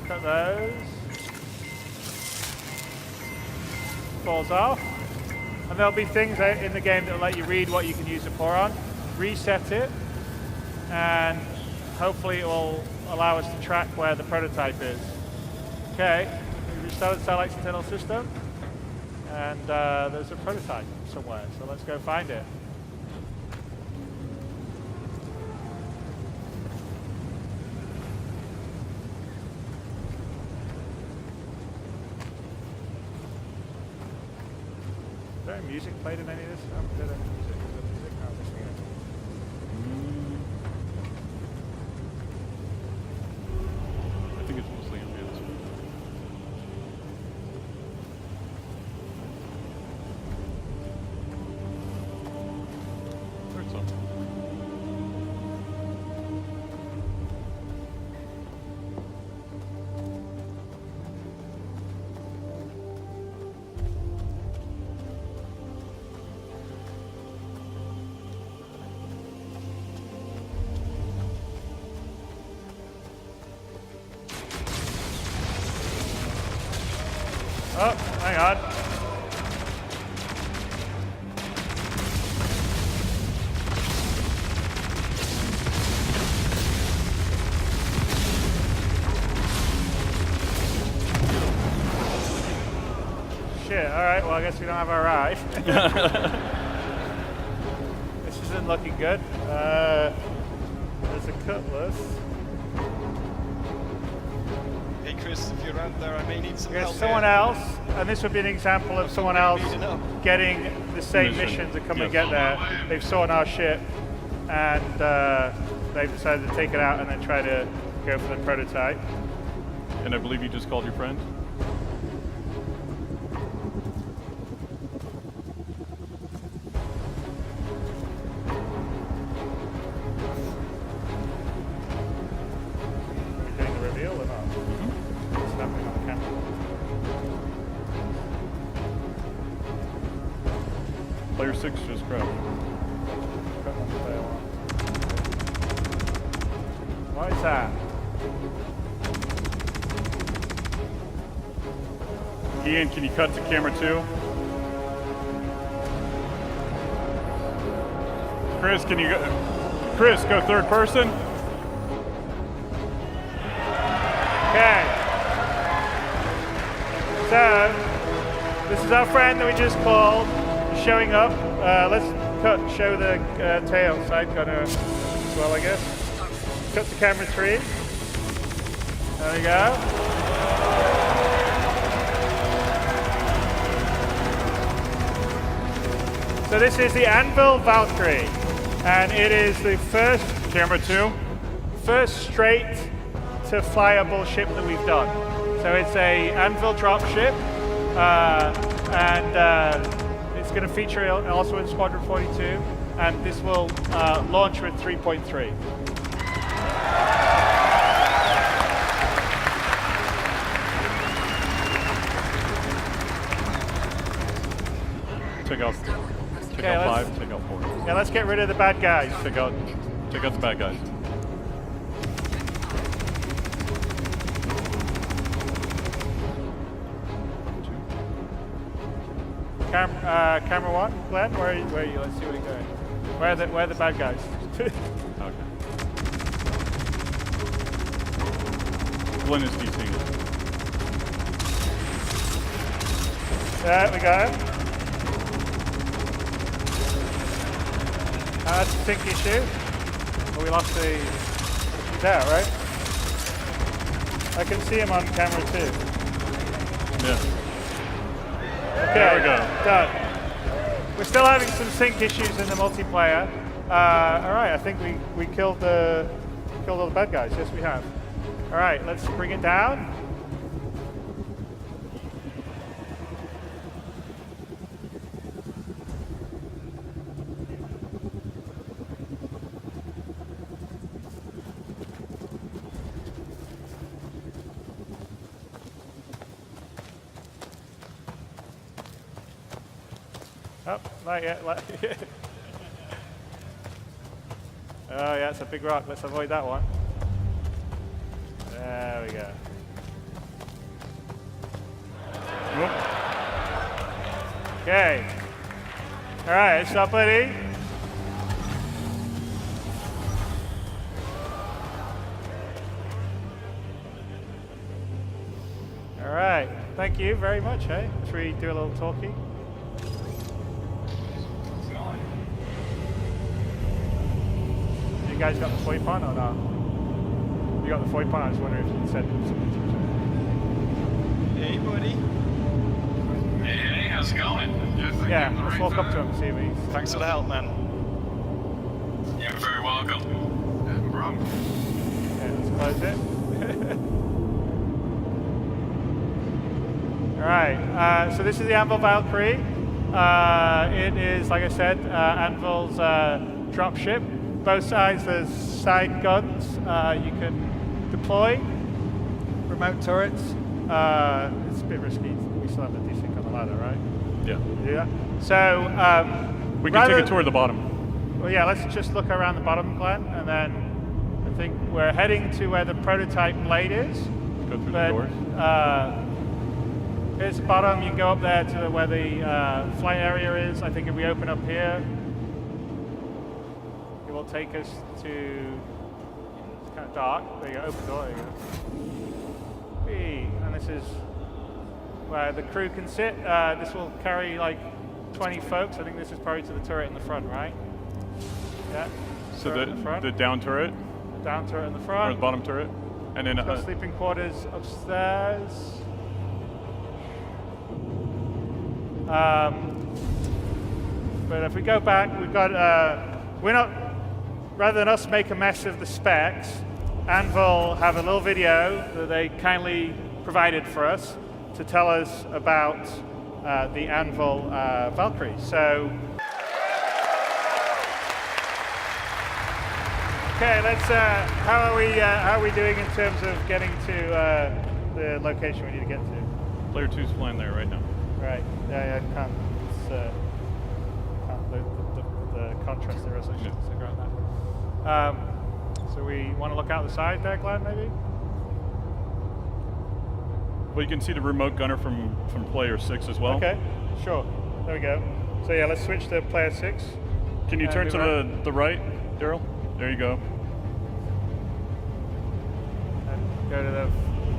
Cut those. Falls off. And there'll be things in the game that will let you read what you can use the pour on. Reset it, and hopefully it will allow us to track where the prototype is. Okay, we restarted the satellite's internal system, and there's a prototype somewhere, so let's go find it. Is there any music played in any of this? I haven't heard any music. Is there music? No, I'm missing it. I think it's mostly ambient. Heard some. Oh, hang on. Shit, alright, well I guess we don't have our ride. This isn't looking good. There's a cutlass. Hey Chris, if you're out there, I may need some There's help. someone else, and this would be an example of someone else Beaten up. getting the same Mission. mission to come and Yes. get there. They've sawn our ship, and they've decided to take it out and then try to go for the prototype. And I believe you just called your friend? Are we doing the reveal or not? It's happening on the camera. Player 6 just crashed. What is that? Ian, can you cut to camera 2? Chris, can you go? Chris, go third person. Okay. So, this is our friend that we just called. He's showing up. Let's show the tail side gunner as well, I guess. Cut to camera 3. There we go. So this is the Anvil Valkyrie, and it is the first Camera 2. straight to flyable ship that we've done. So it's a Anvil drop ship, and it's going to feature also in Squadron 42, and this will launch with 3.3. Take out Okay, 5, take out 4. Yeah, let's get rid of the bad guys. Take out the bad guys. Camera 1, Glenn, where are you? Let's see what he's doing. Where are the bad guys? Okay. Glenn is DC. There we go. That's a sync issue. Oh, we lost the... He's out, right? I can see him on camera too. Yeah. Okay, There we go. Done. We're still having some sync issues in the multiplayer. All right, I think we killed all the bad guys. Yes, we have. All right, let's bring it down. Oh, not yet. Oh yeah, it's a big rock. Let's avoid that one. There we go. Okay. All right, stop, buddy. All right. Thank you very much. Hey, should we do a little talkie? You guys got the foil pond or not? You got the foil pond? I was wondering if you said something to Hey, buddy. Hey, how's it going? Yeah, let's walk up to him and see if he's... Thanks for the help, man. You're very welcome. No problem. Okay, let's close it. Alright, so this is the Anvil Valkyrie. It is, like I said, Anvil's dropship. Both sides there's side guns you can deploy. Remote turrets. It's a bit risky. We still have the desync on the ladder, right? Yeah. Do that. So we can take a tour of the bottom. Well, yeah. Let's just look around the bottom, Glenn, and then I think we're heading to where the prototype blade is. Go through the doors. Here's the bottom. You can go up there to where the flight area is. I think if we open up here, it will take us to. It's kind of dark. There you go. Open door. There you go. Whee. And this is where the crew can sit. This will carry like 20 folks. I think this is probably to the turret in the front, right? Yeah. So turret in the front. the down turret? Down turret in the front. Or the bottom turret? And then sleeping quarters upstairs. But if we go back, we've got, we're not, rather than us make a mess of the specs, Anvil have a little video that they kindly provided for us to tell us about the Anvil Valkyrie. So, okay, let's, how are we doing in terms of getting to the location we need to get to? Player 2's flying there right now. Right. Yeah, can't. It's, can't the contrast, the resolution. So grab that. So we want to look out the side there, Glenn, maybe. Well, you can see the remote gunner from player 6 as well. Okay. Sure. There we go. So yeah, let's switch to player 6. Can you turn to the right, Daryl? There you go. And go to the,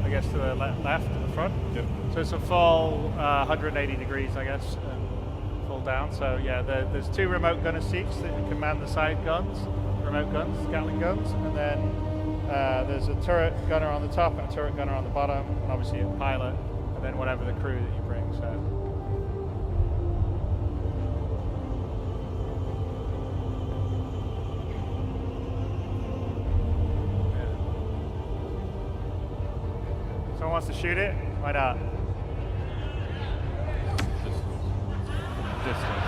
I guess, to the left, to the front. Yep. So it's a full 180 degrees, I guess, and full down. So yeah, there's 2 remote gunner seats that command the side guns, remote guns, Gatling guns, and then there's a turret gunner on the top and a turret gunner on the bottom, and obviously a pilot, and then whatever the crew that you bring. So. Someone wants to shoot it? Why not? Distance.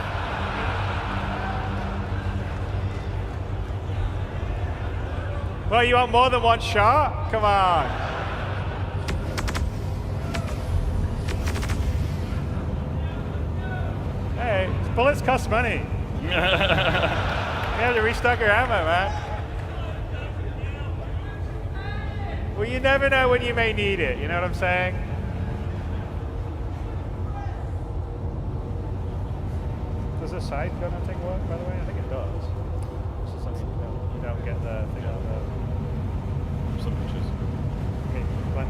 Well, you want more than one shot? Come on. Hey, bullets cost money. You have to restock your ammo, man. Well, you never know when you may need it, you know what I'm saying? Does the side gunner thing work, by the way? I think it does. This is something you don't get the thing on the... Some pitches. Okay, Glenn,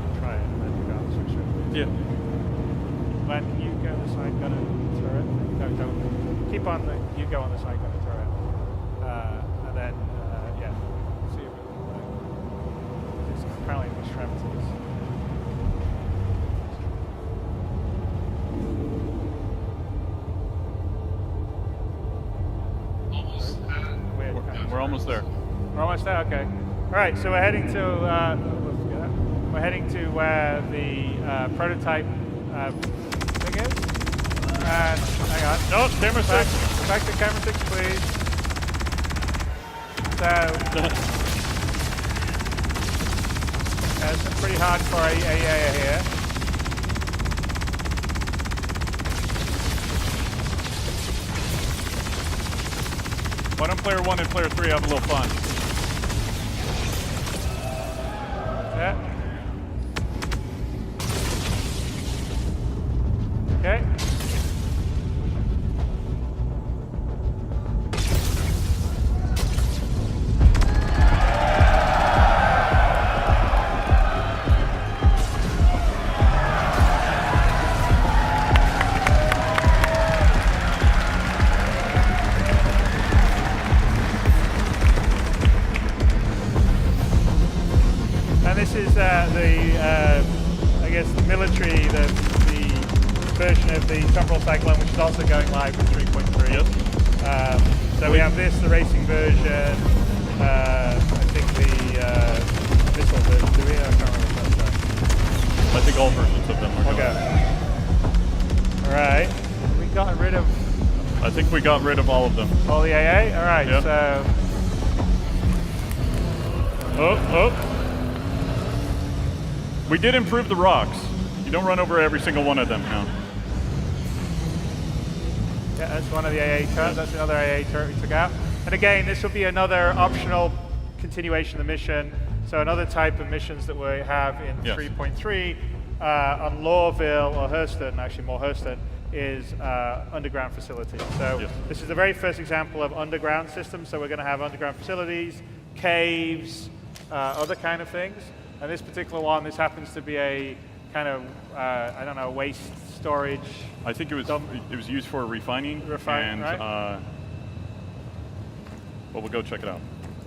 go on the cyclone turret. And then, yeah, see if it will work. It's apparently extremities. We're almost there. We're almost there. Okay. All right. So we're heading to where the prototype thing is. And hang on. No, camera 6. Back to camera 6, please. So it's a pretty hardcore AA here. Why don't player 1 and player 3 have a little fun? Yeah. Okay. This is I guess the military, the version of the temporal cyclone, which is also going live with 3.3. Yep. So we have this, the racing version. I think the missile version. Do we? I can't remember. I think all versions of them are Okay. All right. We got rid of. I think we got rid of all of them. All the AA. All right. Yep. So. Oh. We did improve the rocks. You don't run over every single one of them now. Yeah, that's one of the AA turrets. That's another AA turret we took out. And again, this will be another optional continuation of the mission. So another type of missions that we have in 3.3 on Lawville or Hurston, actually more Hurston, is underground facilities. So this is the very first example of underground systems. So we're going to have underground facilities, caves, other kind of things. And this particular one, this happens to be a kind of, I don't know, waste storage. I think it was used for refining. Refining, and, right? Well, we'll go check it out.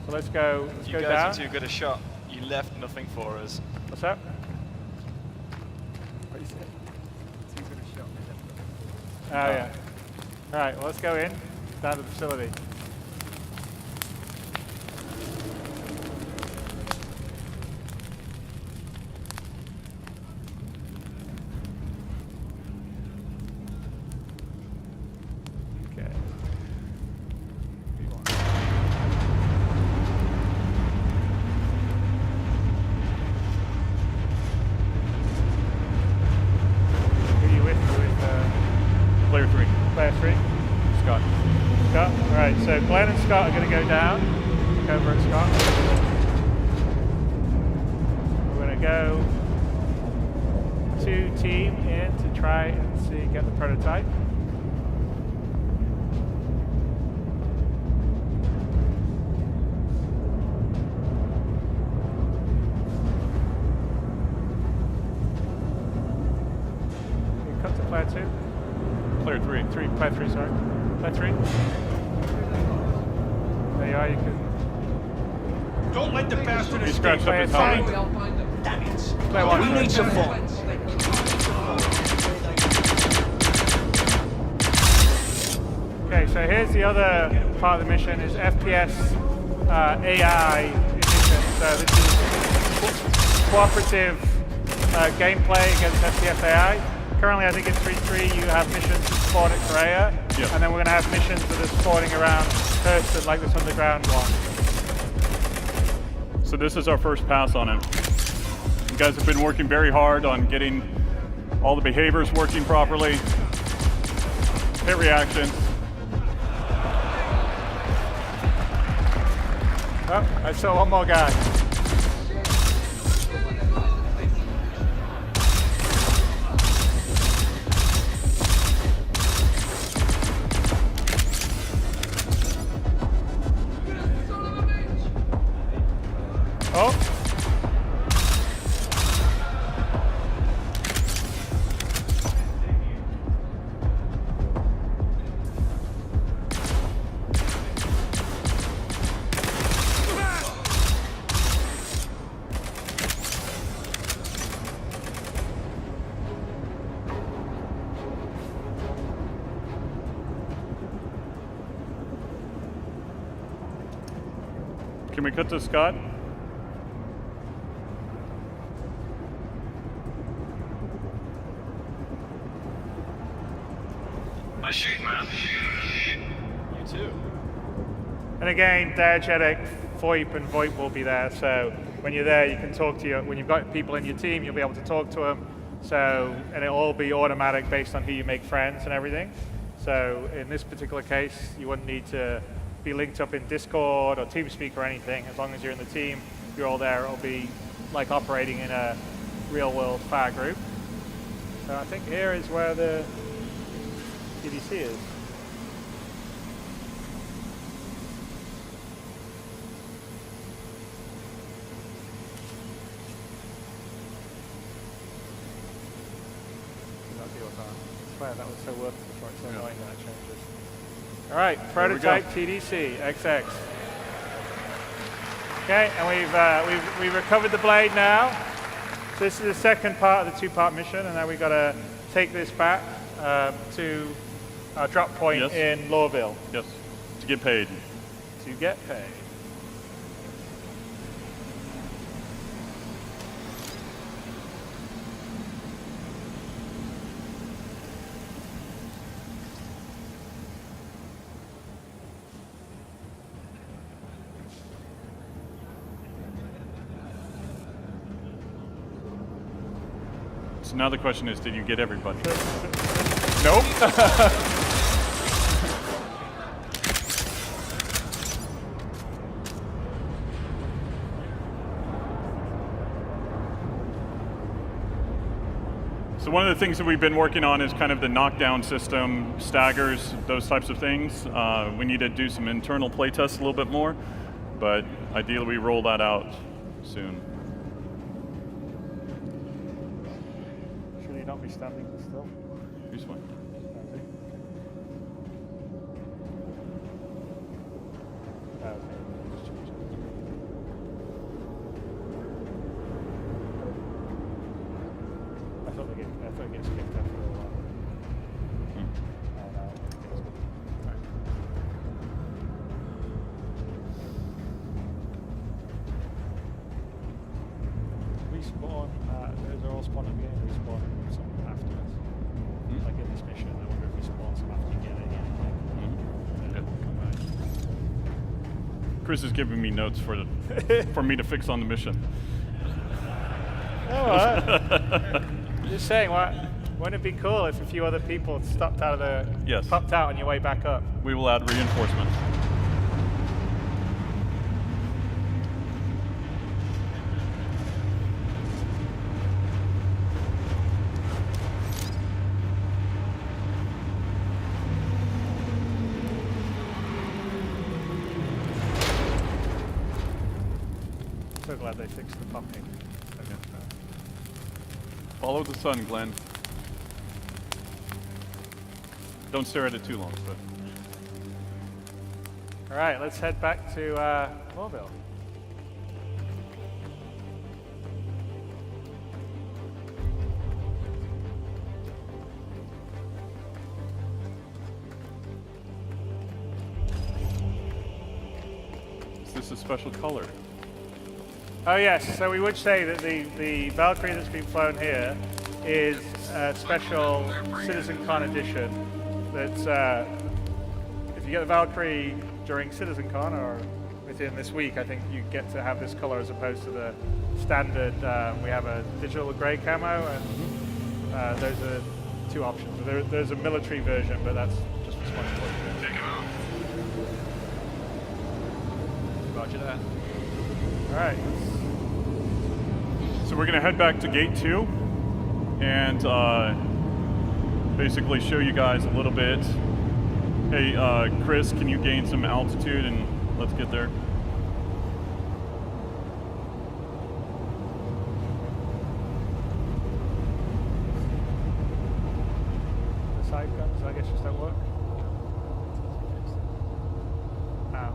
So let's go down. You guys are too good a shot. You left nothing for us. What's that? What do you say? Too good a shot. Oh, yeah. All right, well, let's go in, down to the facility. So Glenn and Scott are going to go down. Look over at Scott. We're going to go to team in to try and get the prototype. You cut to player 2. Player 3. Player 3, sorry. Player 3. There you are, you can... Don't let the bastard He scratched up his helmet. Damn it. Play one, We sorry. need some fun. Okay, so here's the other part of the mission is FPS AI mission. So this is cooperative gameplay against FPS AI. Currently, I think in 3.3 you have missions that spawn at Korea, and then we're going to have missions that are spawning around Hurston, like this underground one. So this is our first pass on it. You guys have been working very hard on getting all the behaviors working properly. Hit reaction. Oh, I saw one more guy. Oh. Can we cut to Scott? I shoot, man. You too. And again, diegetic, VoIP and VoIP will be there. So when you're there, you can talk to when you've got people in your team, you'll be able to talk to them. So, and it'll all be automatic based on who you make friends and everything. So in this particular case, you wouldn't need to be linked up in Discord or TeamSpeak or anything. As long as you're in the team, you're all there. It'll be like operating in a real world fire group. So I think here is where the CDC is. That was so worth it before. It's so annoying when it changes. All right, prototype TDC XX. Okay, and we've recovered the blade now. So this is the second part of the two-part mission, and now we've got to take this back to our drop point in Lawville. Yes, to get paid. To get paid. So now the question is, did you get everybody? Nope. So one of the things that we've been working on is kind of the knockdown system, staggers, those types of things. We need to do some internal play tests a little bit more, but ideally we roll that out soon. Should you not be standing still? Here's one. I thought it gets kicked after a while. Respawn, those are all spawn at the end, respawn some afterwards. Like in this mission, I wonder if we spawn some after you get it again. Then we'll come back. Chris is giving me notes for me to fix on the mission. Alright. Just saying, wouldn't it be cool if a few other people stopped out of the popped out on your way back up? We will add reinforcement. So glad they fixed the pumping. Follow the sun, Glenn. Don't stare at it too long, but. All right, let's head back to Lawville. Is this a special color? Oh yes, so we would say that the Valkyrie that's been flown here is a special CitizenCon edition. That's if you get the Valkyrie during CitizenCon or within this week, I think you get to have this color as opposed to the standard. We have a digital gray camo, and those are two options. There's a military version, but that's just responsible. Roger that. All right. So we're going to head back to Gate 2 and basically show you guys a little bit. Hey, Chris, can you gain some altitude and let's get there? The side guns, I guess, just don't work. Oh.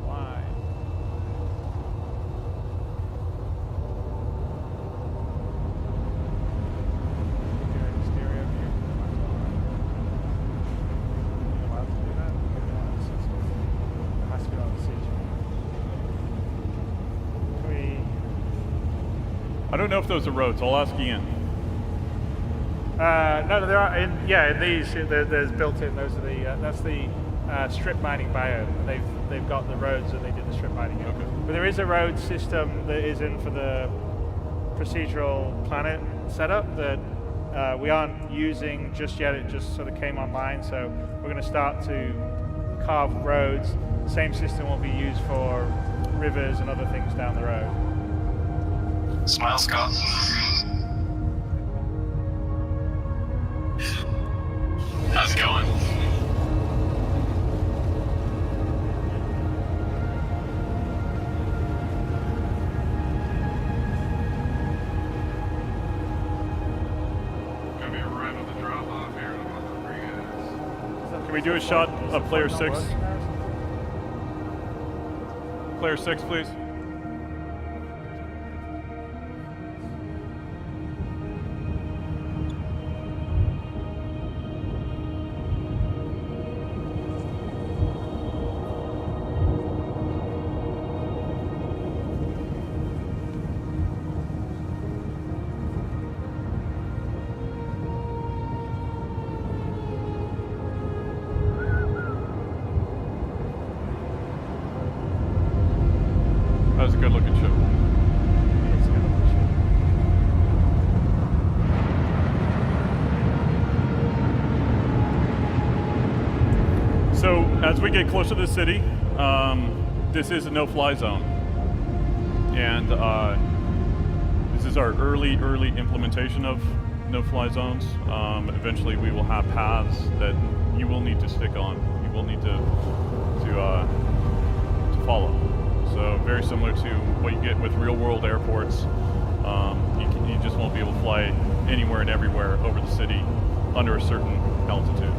Why? Stereo view. Allowed to do that? It has to be on I don't know if those are roads. I'll ask Ian. No, there are. In these, there's built in. Those are the. That's the strip mining biome. They've got the roads that they did the strip mining in. Okay. But there is a road system that is in for the procedural planet setup that we aren't using just yet. It just sort of came online, so we're going to start to carve roads. The same system will be used for rivers and other things down the road. Smile, Scott. How's it going? Gonna be right on the drop off here in about 3 minutes. Can we do a shot of player 6? Player 6, please. That was a good looking ship. So as we get closer to the city, this is a no-fly zone. And this is our early implementation of no-fly zones. Eventually we will have paths that you will need to stick on. You will need to follow. So very similar to what you get with real-world airports. You just won't be able to fly anywhere and everywhere over the city under a certain altitude.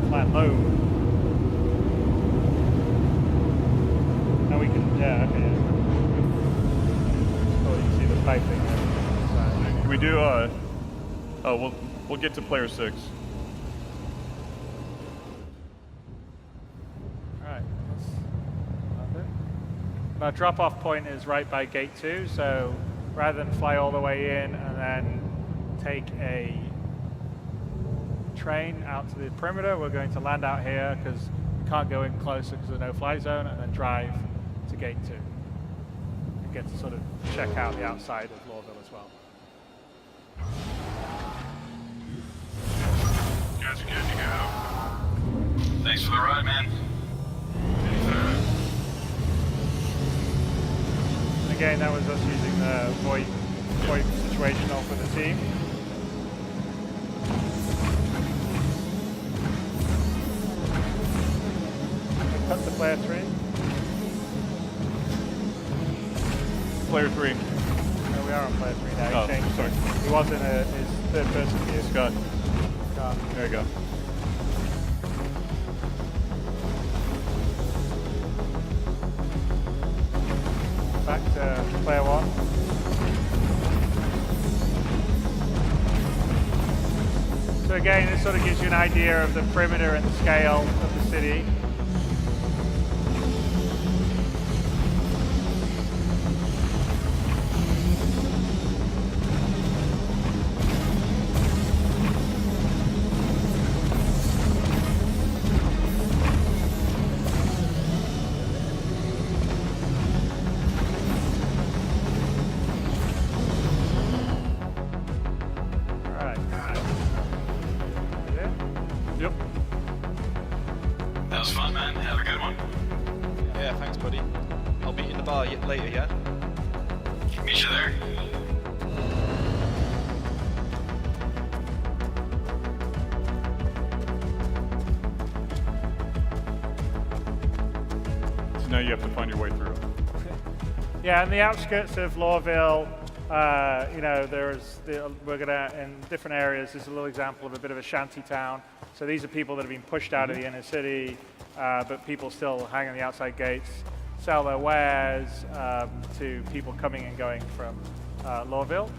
Flat low. Can we do we'll get to player 6. Alright, our drop-off point is right by gate 2, so rather than fly all the way in and then take a train out to the perimeter, we're going to land out here because we can't go in closer because of the no-fly zone, and then drive to gate 2. And get to sort of check out the outside of Lawville as well. You guys are good to go. Thanks for the ride, man. And again, that was us using the VoIP situational for the team. Cut to player 3. Player 3. No, we are on player 3 now. Oh, He changed. sorry. He was in his third person view. Scott. There you go. Back to player 1. So again, this sort of gives you an idea of the perimeter and the scale of the city. Yep. That was fun, man. Have a good one. Yeah, thanks, buddy. I'll be in the bar later, yeah? Meet you there. So now you have to find your way through. Yeah, in the outskirts of Lawville, you know, we're gonna, in different areas, there's a little example of a bit of a shanty town. So these are people that have been pushed out of the inner city, but people still hang on the outside gates. sell their wares to people coming and going from Lawville.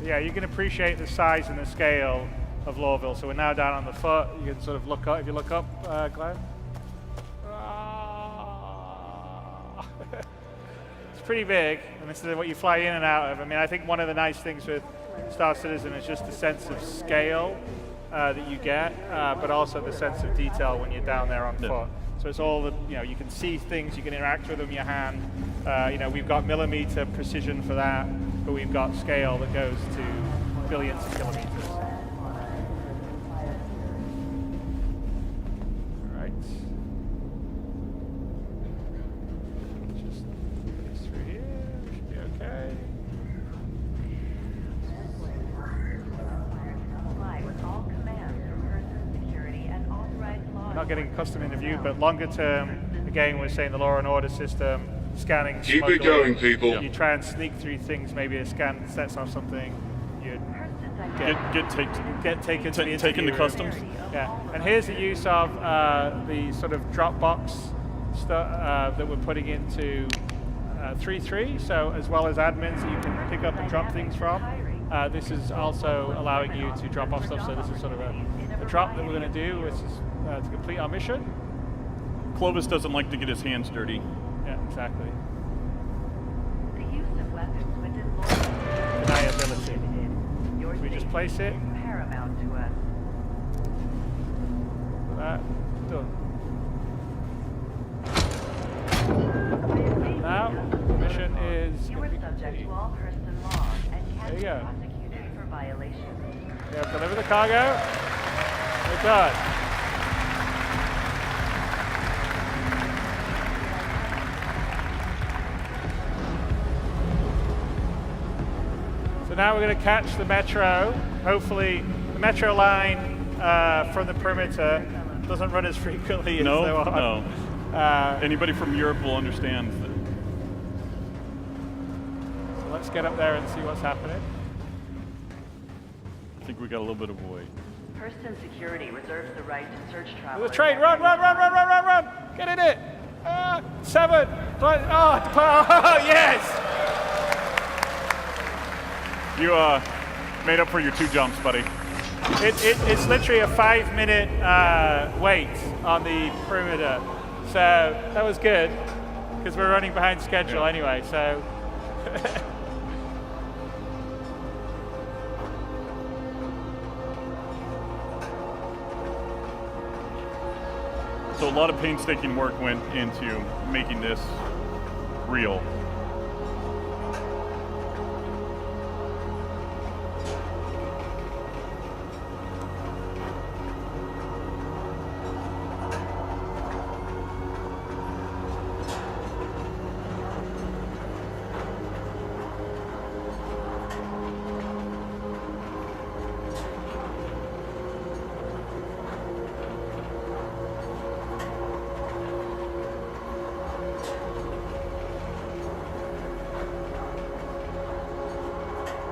Yeah, you can appreciate the size and the scale of Lawville. So we're now down on the foot. You can sort of look up, if you look up, Glenn. It's pretty big, and this is what you fly in and out of. I mean, I think one of the nice things with StarCitizen is just the sense of scale that you get, but also the sense of detail when you're down there on foot. So it's all the, you can see things, you can interact with them in your hand. We've got millimeter precision for that, but we've got scale that goes to billions of kilometers. All right. Just put this through here, we should be okay. Not getting custom interview, but longer term, again, we're saying the law and order system, scanning, Keep smuggling. it going, people. You try and sneak through things, maybe a scan sets off something, you Get taken to the taken to interview customs. room. Yeah, and here's the use of the sort of Dropbox stuff that we're putting into 3.3, so as well as admins that you can pick up and drop things from. This is also allowing you to drop off stuff, so this is sort of a drop that we're going to do, which is to complete our mission. Clovis doesn't like to get his hands dirty. Yeah, exactly. The use of weapons within law Deniability. Your We just place it. is paramount to us. That done. Now, mission is. You are subject to all person laws and There can you be go. prosecuted for violations. Yeah, deliver the cargo. We're done. So now we're going to catch the metro. Hopefully, the metro line from the perimeter doesn't run as frequently as they want. No. Anybody from Europe will understand that. So let's get up there and see what's happening. I think we got a little bit of a wait. Person security reserves the right to search travelers. The train, run! Get in it! 7! Oh, yes! You made up for your 2 jumps, buddy. It's literally a 5-minute wait on the perimeter. So that was good, because we're running behind schedule anyway, so. So a lot of painstaking work went into making this real.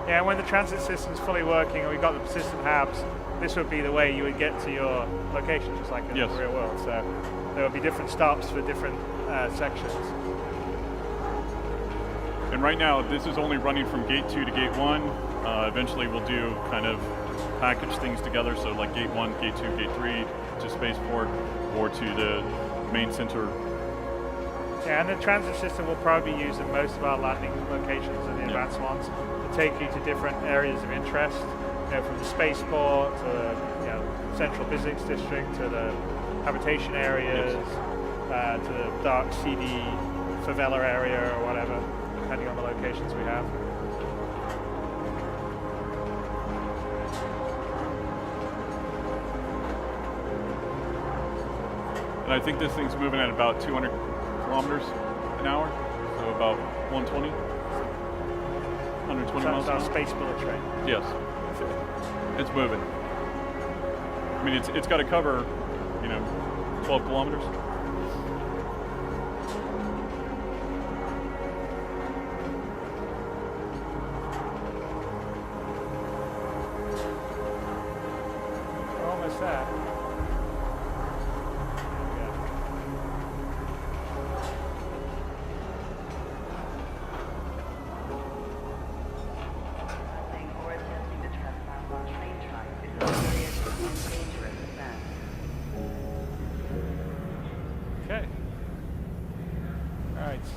Yeah, when the transit system's fully working and we've got the persistent hubs, this would be the way you would get to your location, just like in the real world. So there would be different stops for different sections. And right now, this is only running from gate 2 to gate 1. Eventually, we'll do kind of package things together. So like gate 1, gate 2, gate 3 to spaceport, or to the main center. Yeah, and the transit system will probably be used in most of our landing locations and the advanced ones to take you to different areas of interest. From the spaceport to the central physics district to the habitation areas to the dark, seedy favela area or whatever, depending on the locations we have. And I think this thing's moving at about 200 kilometers an hour, so about 120, 120 miles an hour. That's our space bullet train. Yes, it's moving. I mean, it's got to cover, 12 kilometers. So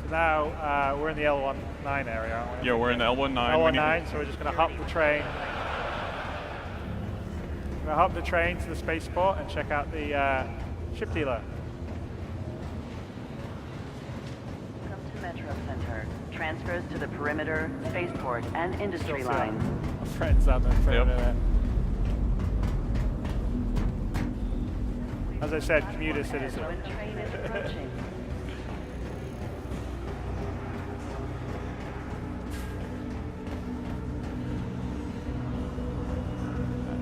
now we're in the L19 area, aren't we? Yeah, we're in the L19. L19, so we're just going to hop the train. We're going to hop the train to the spaceport and check out the ship dealer. Welcome to Metro Center. Transfers to the perimeter, spaceport, and industry lines. Our friends on the perimeter there. As I said, commuter citizen. When train is approaching.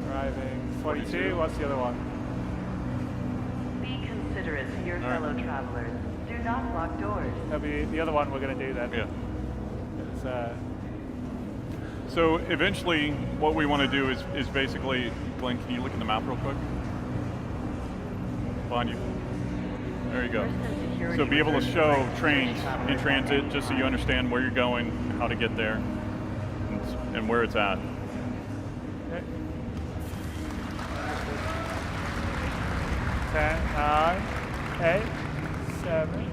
Arriving 42. What's the other one? Be considerate to your fellow travelers. Do not block doors. That'll be the other one we're going to do then. Yeah. It's, So eventually, what we want to do is basically, Glenn, can you look at the map real quick? Behind you. There you go. So be able to show trains in transit, just so you understand where you're going, how to get there, and where it's at. okay. 10, 9, 8, 7.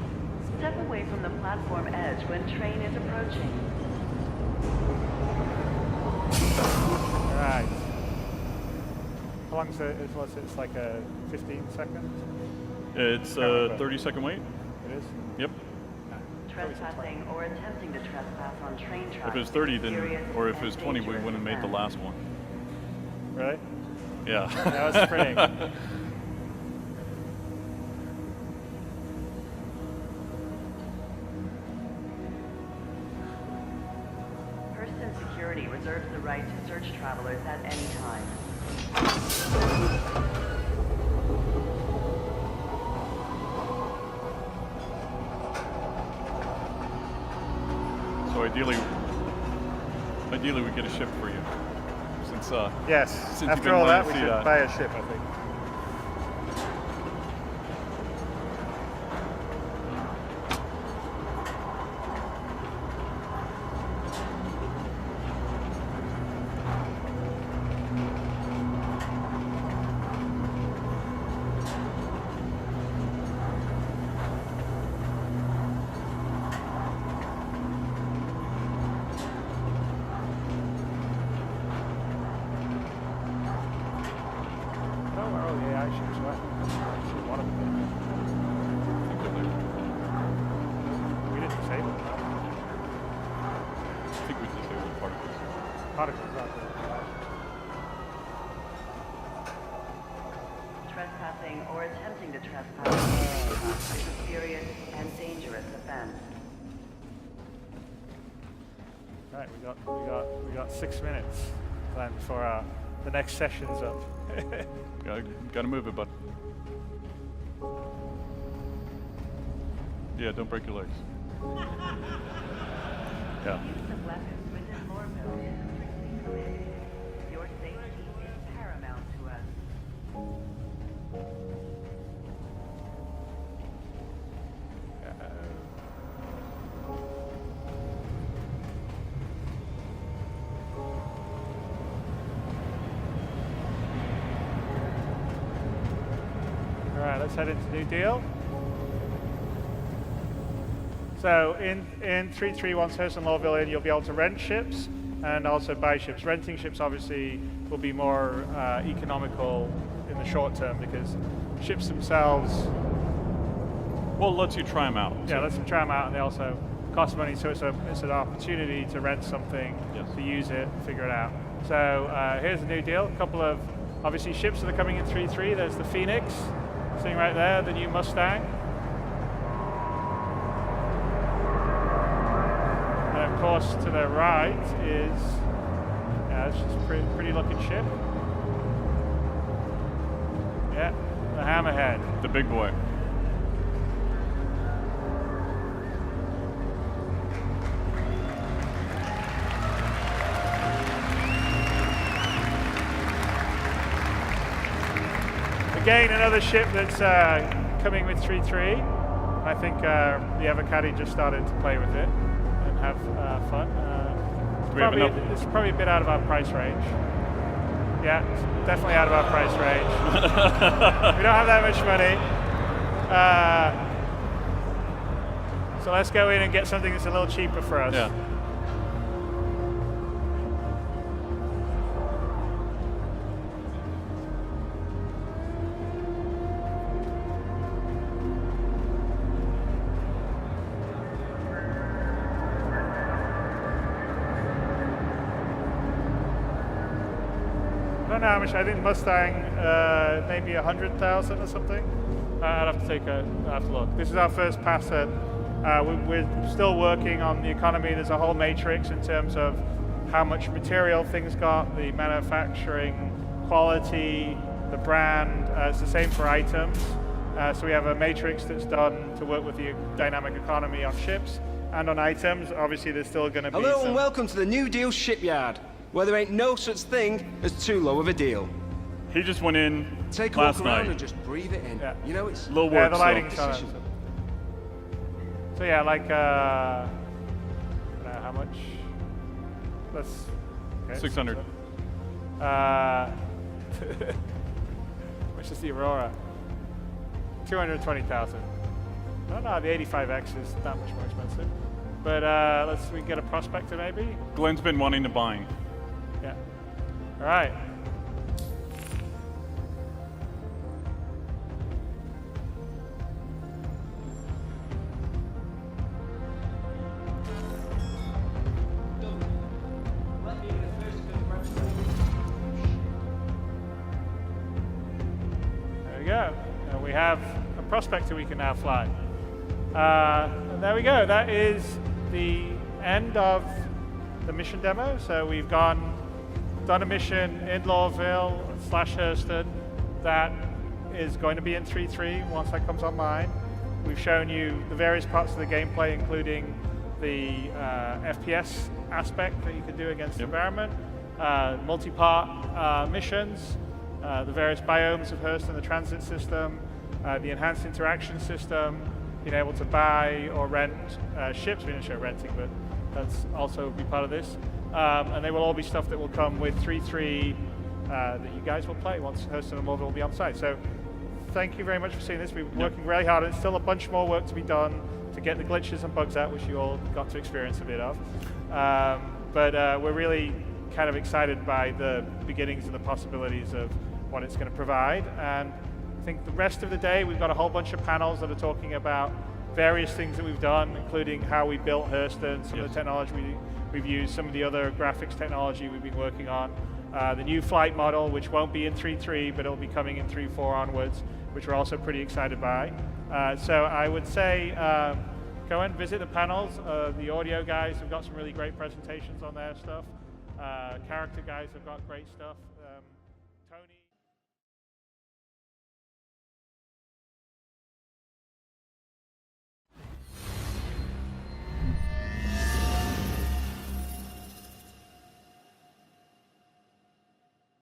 Step away from the platform edge when train is approaching. All right. How long is it? It's like a 15 seconds? It's a 30-second wait. It is? Yep. Trespassing or attempting to trespass on train tracks. If it was 30, then, serious or if it and was 20, we dangerous wouldn't have made the offense. last one. Really? Yeah. That was pretty. Person security reserves the right to search travelers at any time. So ideally we get a ship for you. Since Yes. since you've After been all wanting that, to we see should that. buy a ship, I think. Oh, where are all the AI ships? What? Should one of them. We didn't disable them. I think we disabled particles. Particles out there. Trespassing or attempting to trespass on train tracks is a serious and dangerous offense. Right, we got 6 minutes then before the next session's up. Gotta move it, bud. Yeah, don't break your legs. Yeah. Use of weapons within Lorville is strictly prohibited. Your safety is paramount to us. All right, let's head into New Deal. So in 3.3, once Hurst and Lawville in, you'll be able to rent ships and also buy ships. Renting ships obviously will be more economical in the short term because ships themselves, Well, it lets you try them out. yeah, let's try them out, and they also cost money. So it's an opportunity to rent something, Yes. to use it, figure it out. So here's the New Deal. A couple of obviously ships that are coming in 3.3. There's the Phoenix, sitting right there, the new Mustang. And of course, to the right is, yeah, it's just a pretty looking ship. Yeah, the Hammerhead. The big boy. Again, another ship that's coming with 3.3. I think the Avocado just started to play with it and have fun. It's probably a bit out of our price range. Yeah, it's definitely out of our price range. We don't have that much money. So let's go in and get something that's a little cheaper for us. Yeah. I don't know how much. I think Mustang, maybe 100,000 or something. I'd have to look. This is our first pass at. We're still working on the economy. There's a whole matrix in terms of how much material things got, the manufacturing quality, the brand. It's the same for items. So we have a matrix that's done to work with the dynamic economy on ships and on items. Obviously, there's still going to be. Hello and welcome to the New Deal shipyard, where there ain't no such thing as too low of a deal. He just went in Take a last look around night. and just breathe it in. Yeah. You know, it's Little work. the lighting's so. on it. So yeah, like, I don't know how much. Let's. Okay, 600. Which is the Aurora? 220,000. No, the 85X is that much more expensive. But we can get a Prospector maybe. Glenn's been wanting to buy. Yeah. All right. There we go. And we have a Prospector we can now fly. And there we go. That is the end of the mission demo. So we've done a mission in Lawville / Hurston that is going to be in 3.3 once that comes online. We've shown you the various parts of the gameplay, including the FPS aspect that you can do against the environment, multi-part missions, the various biomes of Hurston, the transit system, the enhanced interaction system, being able to buy or rent ships. We didn't show renting, but that's also be part of this. And they will all be stuff that will come with 3.3 that you guys will play once Hurston and Lawville will be on site. So thank you very much for seeing this. We've been working really hard. There's still a bunch more work to be done to get the glitches and bugs out, which you all got to experience a bit of. But we're really kind of excited by the beginnings and the possibilities of what it's going to provide. And I think the rest of the day, we've got a whole bunch of panels that are talking about various things that we've done, including how we built Hurston, some of the technology we've used, some of the other graphics technology we've been working on, the new flight model, which won't be in 3.3, but it'll be coming in 3.4 onwards, which we're also pretty excited by. So I would say go and visit the panels. The audio guys have got some really great presentations on their stuff. Character guys have got great stuff.